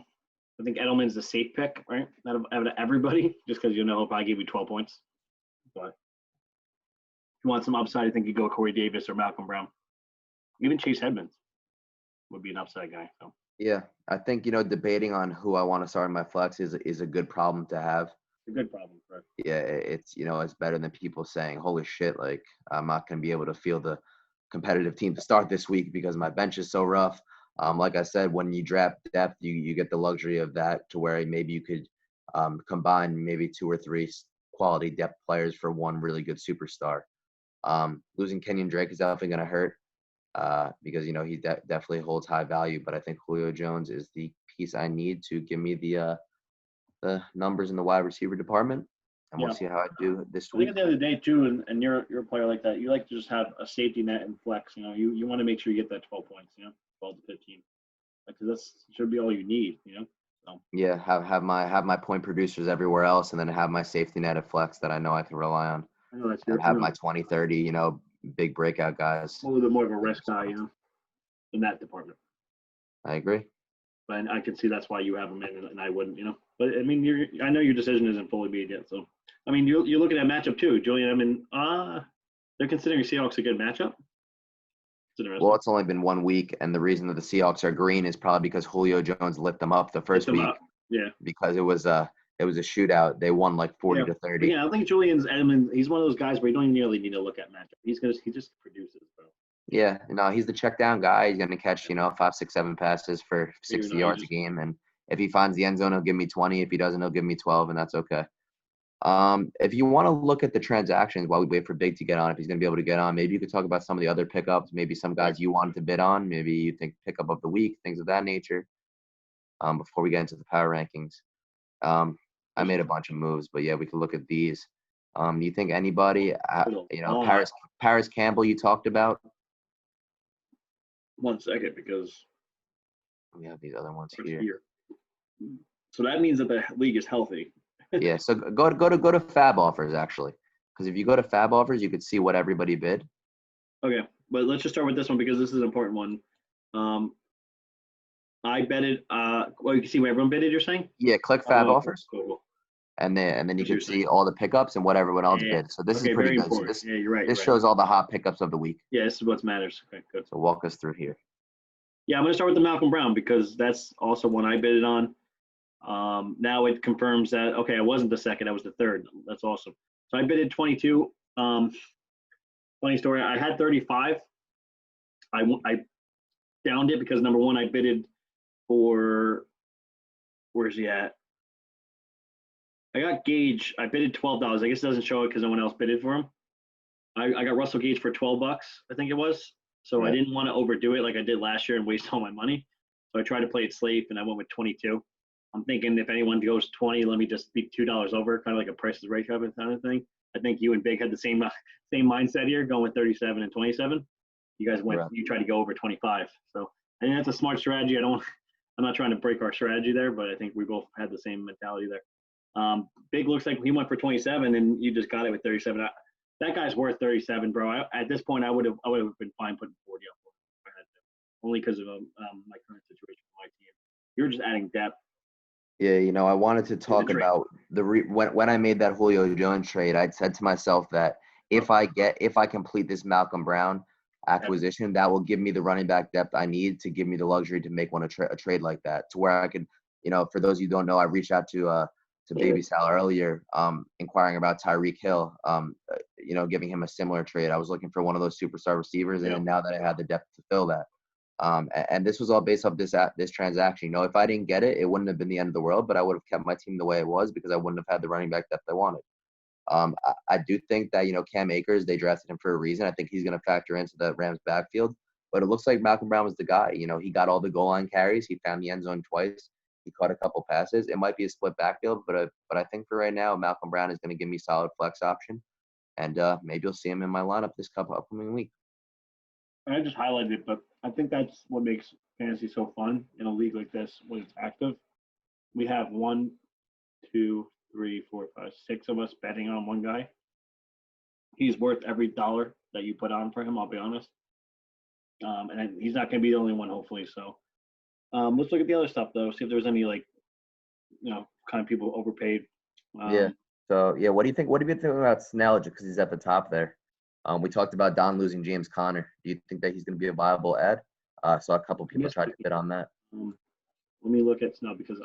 [SPEAKER 1] think Edelman's the safe pick, right? Out of everybody, just because he'll probably give you 12 points. But if you want some upside, I think you go Corey Davis or Malcolm Brown. Even Chase Edmonds would be an upside guy. So
[SPEAKER 2] yeah, I think debating on who I want to start in my flex is a good problem to have.
[SPEAKER 1] A good problem, correct?
[SPEAKER 2] Yeah, it's it's better than people saying, "Holy shit!" Like I'm not going to be able to field the competitive team to start this week because my bench is so rough. Like I said, when you draft depth, you get the luxury of that to where maybe you could combine maybe 2 or 3 quality depth players for 1 really good superstar. Losing Kenyon Drake is definitely going to hurt. Because he definitely holds high value, but I think Julio Jones is the piece I need to give me the numbers in the wide receiver department, and we'll see how I do this week.
[SPEAKER 1] I think at the end of the day too, and you're a player like that. You like to just have a safety net and flex. You want to make sure you get that 12 points. 12 to 15, because that should be all you need. So.
[SPEAKER 2] Yeah, have my point producers everywhere else, and then have my safety net of flex that I know I can rely on.
[SPEAKER 1] I know that's
[SPEAKER 2] and have my 20, 30, big breakout guys.
[SPEAKER 1] A little bit more of a risk guy, in that department.
[SPEAKER 2] I agree.
[SPEAKER 1] But I can see that's why you have him in, and I wouldn't, But I mean, I know your decision isn't fully made yet. So, I mean, you're looking at matchup too, Julian. I mean, they're considering Seahawks a good matchup. It's interesting.
[SPEAKER 2] Well, it's only been 1 week, and the reason that the Seahawks are green is probably because Julio Jones lit them up the first week.
[SPEAKER 1] Yeah.
[SPEAKER 2] Because it was a shootout. They won like 40-30.
[SPEAKER 1] Yeah, I think Julian's. I mean, he's one of those guys where you don't really need to look at matchup. He just produces, bro.
[SPEAKER 2] Yeah, no, he's the check down guy. He's gonna catch 5, 6, 7 passes for 60 yards a game, and if he finds the end zone, he'll give me 20. If he doesn't, he'll give me 12, and that's okay. If you want to look at the transactions while we wait for Big to get on, if he's going to be able to get on, maybe you could talk about some of the other pickups, maybe some guys you wanted to bid on, maybe you think pickup of the week, things of that nature, before we get into the power rankings. I made a bunch of moves, but yeah, we could look at these. Do you think anybody, Paris Campbell you talked about?
[SPEAKER 1] 1 second, because
[SPEAKER 2] we have these other ones here.
[SPEAKER 1] So that means that the league is healthy.
[SPEAKER 2] Yeah, so go to Fab Offers, actually, because if you go to Fab Offers, you could see what everybody bid. Okay,
[SPEAKER 1] but let's just start with this one because this is an important one. I betted. Well, you can see what everyone bidded. You're saying?
[SPEAKER 2] Yeah, click Fab Offers.
[SPEAKER 1] Cool.
[SPEAKER 2] And then you can see all the pickups and what everyone else bid. So this is pretty good. So
[SPEAKER 1] yeah, you're right.
[SPEAKER 2] This shows all the hot pickups of the week.
[SPEAKER 1] Yeah, this is what matters. Okay, good.
[SPEAKER 2] So walk us through here.
[SPEAKER 1] Yeah, I'm going to start with the Malcolm Brown because that's also one I bidded on. Now it confirms that, okay, I wasn't the second, I was the third. That's awesome. So I bidded 22. Funny story, I had 35. I downed it because, number one, I bidded for, where's he at? I got Gage. I bidded $12. I guess it doesn't show it because no one else bidded for him. I got Russell Gage for $12, I think it was. So yeah. I didn't want to overdo it like I did last year and waste all my money. So I tried to play it safe, and I went with 22. I'm thinking if anyone goes 20, let me just be $2 over, kind of like a Price is Right kind of thing. I think you and Big had the same mindset here, going with 37 and 27. You guys went. Right. You tried to go over 25. So I think that's a smart strategy. I'm not trying to break our strategy there, but I think we both had the same mentality there. Big looks like he went for 27, and you just got it with 37. That guy's worth 37, bro. At this point, I would have been fine putting 40 up if I had to, only because of my current situation with my team. You're just adding depth.
[SPEAKER 2] Yeah, I wanted to talk about when I made that Julio Jones trade. I'd said to myself that if I complete this Malcolm Brown acquisition, that will give me the running back depth I need to give me the luxury to make a trade like that, to where I could, for those of you who don't know, I reached out to Baby Sal earlier, inquiring about Tyreek Hill, giving him a similar trade. I was looking for one of those superstar receivers, and now that I had the depth to fill that. And this was all based off this transaction. If I didn't get it, it wouldn't have been the end of the world, but I would have kept my team the way it was because I wouldn't have had the running back depth I wanted. I do think that, Cam Akers, they drafted him for a reason. I think he's going to factor into the Rams backfield, but it looks like Malcolm Brown was the guy. He got all the goal line carries. He found the end zone twice. He caught a couple passes. It might be a split backfield, but I think for right now, Malcolm Brown is going to give me solid flex option, and maybe you'll see him in my lineup this upcoming week.
[SPEAKER 1] I just highlighted it, but I think that's what makes fantasy so fun in a league like this when it's active. We have 1, 2, 3, 4, 5, 6 of us betting on one guy. He's worth every dollar that you put on for him, I'll be honest. And he's not going to be the only one, hopefully. So let's look at the other stuff, though, see if there's any, kind of people overpaid.
[SPEAKER 2] Yeah. So, what do you think? What do you think about Snell, just because he's at the top there? We talked about Don losing James Conner. Do you think that he's going to be a viable ad? Saw a couple people try to bid on that.
[SPEAKER 1] Let me look at Snell because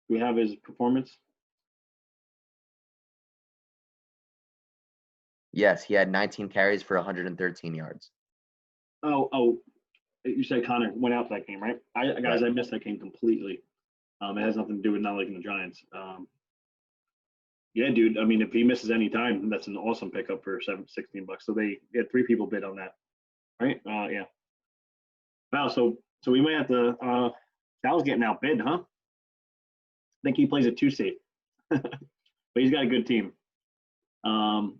[SPEAKER 1] we have his performance.
[SPEAKER 2] Yes, he had 19 carries for 113 yards.
[SPEAKER 1] Oh, you said Connor went out that game, right? I missed that game completely. It has nothing to do with not liking the Giants. Yeah, dude. I mean, if he misses any time, that's an awesome pickup for $16. So they had 3 people bid on that, right? Yeah. Wow. So we might have to. Sal's getting outbid, huh? I think he plays a 2 seed, but he's got a good team. Now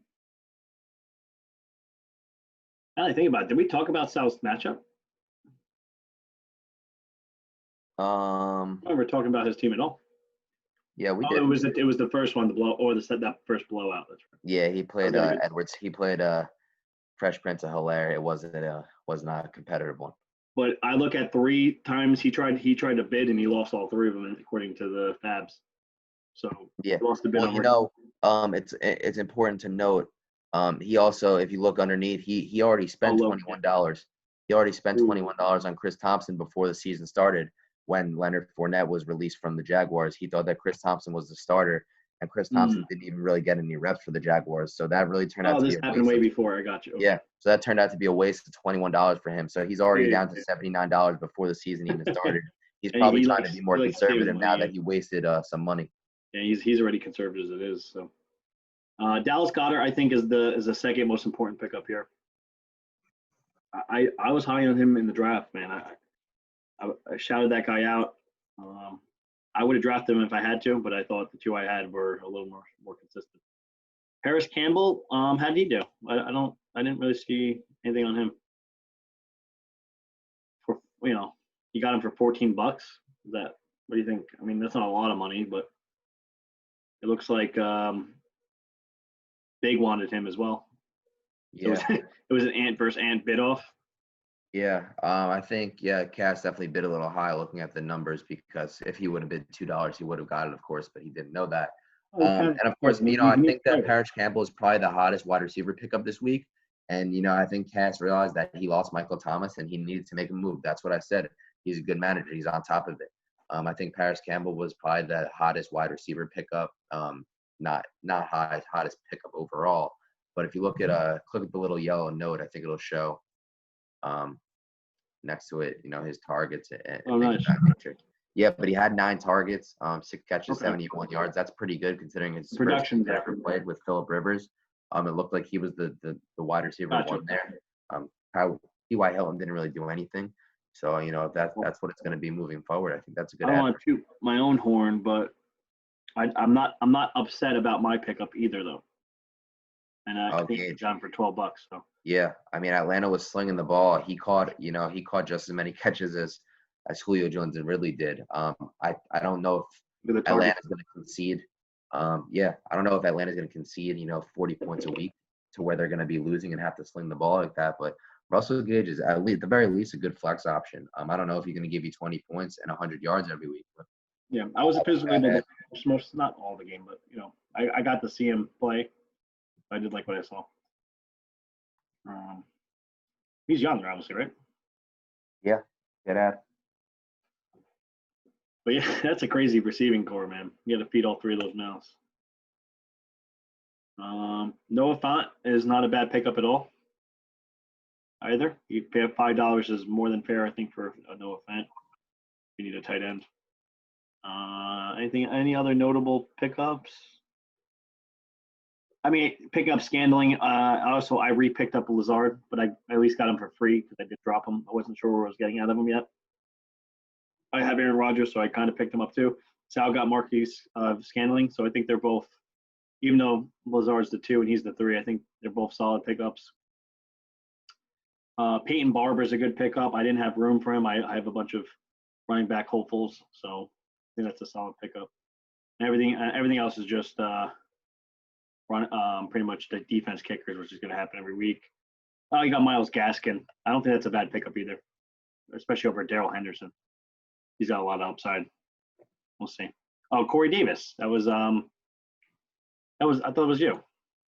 [SPEAKER 1] I think about it, did we talk about Sal's matchup? I don't remember talking about his team at all.
[SPEAKER 2] Yeah, we did.
[SPEAKER 1] It was the first one to blow, or that first blowout. That's right.
[SPEAKER 2] Yeah, he played Edwards. He played Fresh Prince of Hilaire. It was not a competitive one.
[SPEAKER 1] But I look at 3 times he tried to bid and he lost all 3 of them according to the Fabs. So
[SPEAKER 2] Yeah.
[SPEAKER 1] he lost the bid
[SPEAKER 2] Well,
[SPEAKER 1] on.
[SPEAKER 2] you know, it's important to note. He also, if you look underneath, he already spent
[SPEAKER 1] low.
[SPEAKER 2] $21. He already spent
[SPEAKER 1] Ooh.
[SPEAKER 2] $21 on Chris Thompson before the season started. When Leonard Fournette was released from the Jaguars, he thought that Chris Thompson was the starter, and Chris Thompson didn't even really get any reps for the Jaguars. So that really turned out to be
[SPEAKER 1] This
[SPEAKER 2] a
[SPEAKER 1] happened
[SPEAKER 2] waste.
[SPEAKER 1] way before. I got you. Okay.
[SPEAKER 2] Yeah, so that turned out to be a waste of $21 for him. So he's already
[SPEAKER 1] Yeah,
[SPEAKER 2] down to $79 before the season even started. He's
[SPEAKER 1] And
[SPEAKER 2] probably
[SPEAKER 1] he
[SPEAKER 2] trying
[SPEAKER 1] likes-
[SPEAKER 2] to be more
[SPEAKER 1] he likes to save his
[SPEAKER 2] conservative
[SPEAKER 1] money,
[SPEAKER 2] now
[SPEAKER 1] yeah.
[SPEAKER 2] that he wasted some money.
[SPEAKER 1] Yeah, he's already conservative as it is. So Dallas Goedert, I think, is the second most important pickup here. I was high on him in the draft, man. I shouted that guy out. I would have drafted him if I had to, but I thought the 2 I had were a little more consistent. Paris Campbell, how did he do? I didn't really see anything on him. For you got him for $14. What do you think? I mean, that's not a lot of money, but it looks like Big wanted him as well. So
[SPEAKER 2] Yeah.
[SPEAKER 1] it was an ant versus ant bid off.
[SPEAKER 2] Yeah, I think Cass definitely bid a little high looking at the numbers, because if he would have bid $2, he would have got it, of course, but he didn't know that. And of course, I think that Parrish Campbell is probably the hottest wide receiver pickup this week. And I think Cass realized that he lost Michael Thomas and he needed to make a move. That's what I said. He's a good manager. He's on top of it. I think Parrish Campbell was probably the hottest wide receiver pickup. Not hottest pickup overall, but if you look at click the little yellow note, I think it'll show. Next to it, his targets and things of that nature. Yeah, but he had 9 targets, 6 catches, 71 yards. That's pretty good considering his
[SPEAKER 1] production
[SPEAKER 2] first ever played with Phillip Rivers. It looked like he was the wide receiver one there. T.Y. Hilton didn't really do anything. So, if that's what it's going to be moving forward, I think that's a good.
[SPEAKER 1] I don't want to toot my own horn, but I'm not upset about my pickup either, though. And I think he got him for $12. So.
[SPEAKER 2] Yeah, I mean, Atlanta was slinging the ball. He caught just as many catches as Julio Jones and Ridley did. I don't know if Atlanta's going to concede. I don't know if Atlanta's going to concede, 40 points a week to where they're going to be losing and have to sling the ball like that. But Russell Gage is at the very least a good flex option. I don't know if he's going to give you 20 points and 100 yards every week. But
[SPEAKER 1] yeah, I was physically able to watch not all the game, but I got to see him play. I did like what I saw. He's younger, obviously, right?
[SPEAKER 2] Yeah, good at.
[SPEAKER 1] But yeah, that's a crazy receiving core, man. You got to feed all 3 of those mouths. Noah Fant is not a bad pickup at all, either. You pay $5 is more than fair, I think, for a Noah Fant. You need a tight end. Any other notable pickups? I mean, pick up Scandling. I re-picked up Lazard, but I at least got him for free because I did drop him. I wasn't sure what I was getting out of him yet. I have Aaron Rodgers, so I kind of picked him up too. Sal got Marquise Scandling, so I think they're both, even though Lazard's the 2 and he's the 3, I think they're both solid pickups. Peyton Barber's a good pickup. I didn't have room for him. I have a bunch of running back hopefuls, so I think that's a solid pickup. And everything else is just pretty much the defense kickers, which is going to happen every week. Oh, you got Myles Gaskin. I don't think that's a bad pickup either, especially over Darrell Henderson. He's got a lot of upside. We'll see. Oh, Corey Davis. I thought it was you.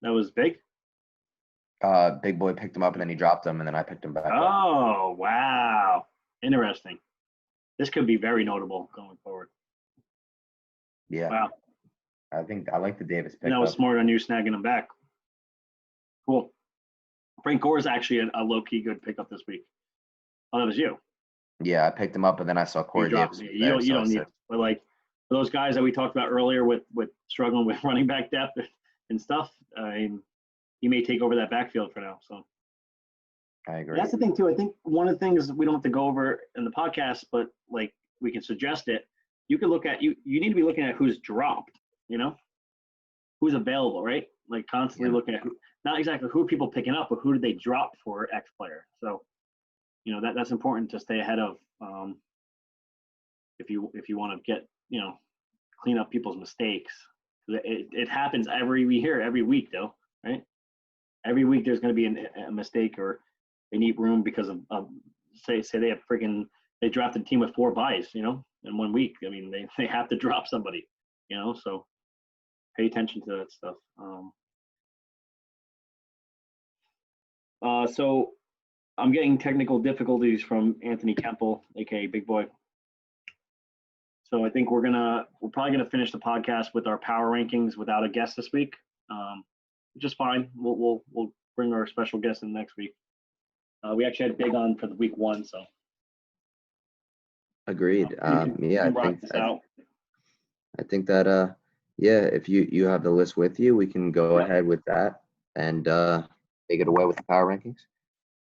[SPEAKER 1] That was Big.
[SPEAKER 2] Big Boy picked him up and then he dropped him and then I picked him back up.
[SPEAKER 1] Oh, wow. Interesting. This could be very notable going forward.
[SPEAKER 2] Yeah.
[SPEAKER 1] Wow.
[SPEAKER 2] I like the Davis pickup.
[SPEAKER 1] And I was smart on you snagging him back. Cool. Frank Gore is actually a low-key good pickup this week. Oh, that was you.
[SPEAKER 2] Yeah, I picked him up, and then I saw Corey Davis.
[SPEAKER 1] You don't need it. But like for those guys that we talked about earlier with struggling with running back depth and stuff, I mean, he may take over that backfield for now. So
[SPEAKER 2] I agree.
[SPEAKER 1] That's the thing too. I think one of the things we don't have to go over in the podcast, but like we can suggest it. You can look at you need to be looking at who's dropped, who's available, right? Like constantly looking at not exactly who are people picking up, but who did they drop for X player. So, that's important to stay ahead of if you want to get, clean up people's mistakes. It happens every week though, right? Every week there's going to be a mistake or they need room because of say they have they drafted a team with 4 buys, in 1 week. I mean, they have to drop somebody, so pay attention to that stuff. So I'm getting technical difficulties from Anthony Koempel, aka Big Boy. So I think we're probably gonna finish the podcast with our power rankings without a guest this week, which is fine. We'll bring our special guest in next week. We actually had Big on for the week 1, so.
[SPEAKER 2] Agreed. Yeah, I think that if you have the list with you, we can go ahead with that and take it away with the power rankings.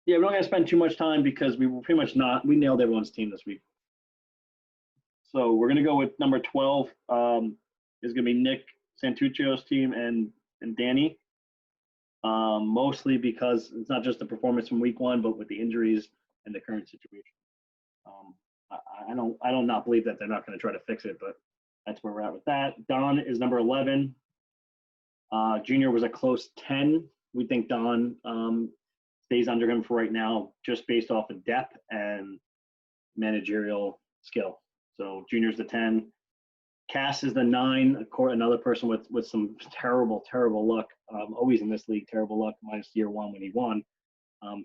[SPEAKER 1] Yeah, we're not gonna spend too much time because we were pretty much we nailed everyone's team this week. So we're gonna go with number 12. Is gonna be Nick Santuccio's team and Danny. Mostly because it's not just the performance from week 1, but with the injuries and the current situation. I don't not believe that they're not going to try to fix it, but that's where we're at with that. Don is number 11. Junior was a close 10. We think Don stays under him for right now, just based off of depth and managerial skill. So Junior's the 10. Cass is the 9. Another person with some terrible luck. Always in this league, terrible luck. Minus year 1 when he won.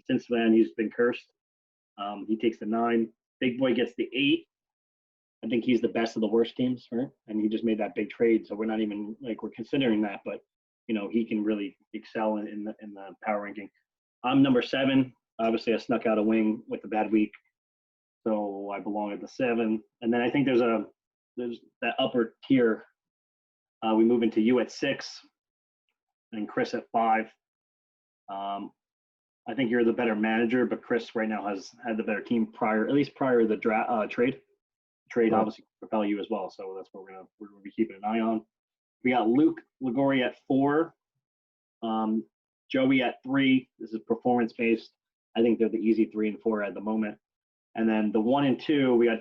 [SPEAKER 1] Since then, he's been cursed. He takes the 9. Big Boy gets the 8. I think he's the best of the worst teams, right? And he just made that big trade, so we're not even we're considering that, but he can really excel in the power ranking. I'm number 7. Obviously, I snuck out a wing with a bad week, so I belong at the 7. And then I think there's that upper tier. We move into you at 6, and Chris at 5. I think you're the better manager, but Chris right now has had the better team prior to the trade. Trade obviously propel you as well, so that's what we're gonna be keeping an eye on. We got Luke Liguori at 4, Joey at 3. This is performance based. I think they're the easy 3 and 4 at the moment. And then the 1 and 2, we got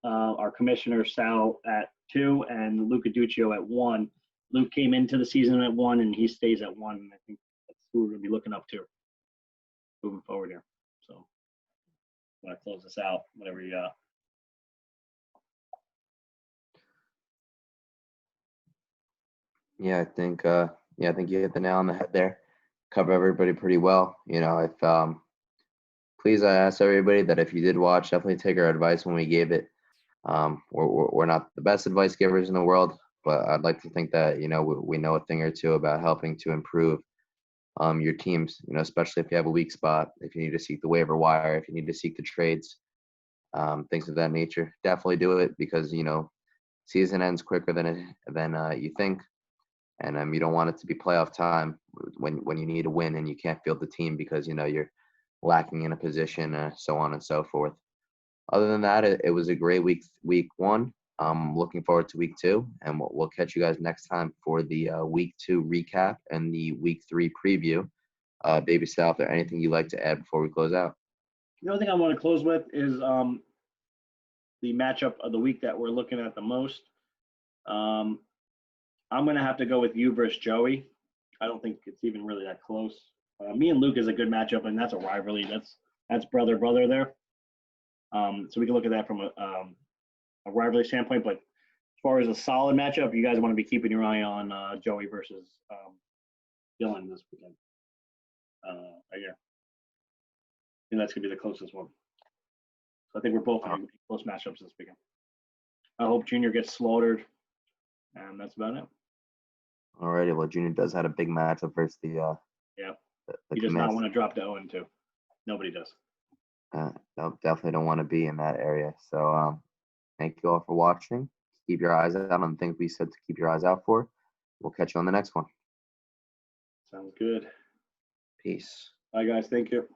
[SPEAKER 1] our commissioner Sal at 2 and Luke Adduchio at 1. Luke came into the season at 1 and he stays at 1. And I think that's who we're gonna be looking up to moving forward here. So I'm gonna close this out. Whatever you got.
[SPEAKER 2] Yeah, I think you hit the nail on the head there. Cover everybody pretty well. If please, I ask everybody that if you did watch, definitely take our advice when we gave it. We're not the best advice givers in the world, but I'd like to think that we know a thing or two about helping to improve your teams. Especially if you have a weak spot, if you need to seek the waiver wire, if you need to seek the trades, things of that nature. Definitely do it because season ends quicker than you think. And you don't want it to be playoff time when you need a win and you can't field the team because you're lacking in a position, so on and so forth. Other than that, it was a great week 1. Looking forward to week 2, and we'll catch you guys next time for the week 2 recap and the week 3 preview. Baby Sal, is there anything you'd like to add before we close out?
[SPEAKER 1] The only thing I want to close with is the matchup of the week that we're looking at the most. I'm going to have to go with you versus Joey. I don't think it's even really that close. Me and Luke is a good matchup, and that's a rivalry. That's brother there. So we can look at that from a rivalry standpoint. But as far as a solid matchup, you guys want to be keeping your eye on Joey versus Dylan this weekend. Right here. I think that's going to be the closest one. So I think we're both in close matchups this weekend. I hope Junior gets slaughtered, and that's about it.
[SPEAKER 2] Alrighty, well, Junior does have a big matchup versus the
[SPEAKER 1] he does not want to drop to 0-2. Nobody does.
[SPEAKER 2] No, definitely don't want to be in that area. So thank you all for watching. Keep your eyes out on the things we said to keep your eyes out for. We'll catch you on the next one.
[SPEAKER 1] Sounds good.
[SPEAKER 2] Peace.
[SPEAKER 1] Bye, guys. Thank you.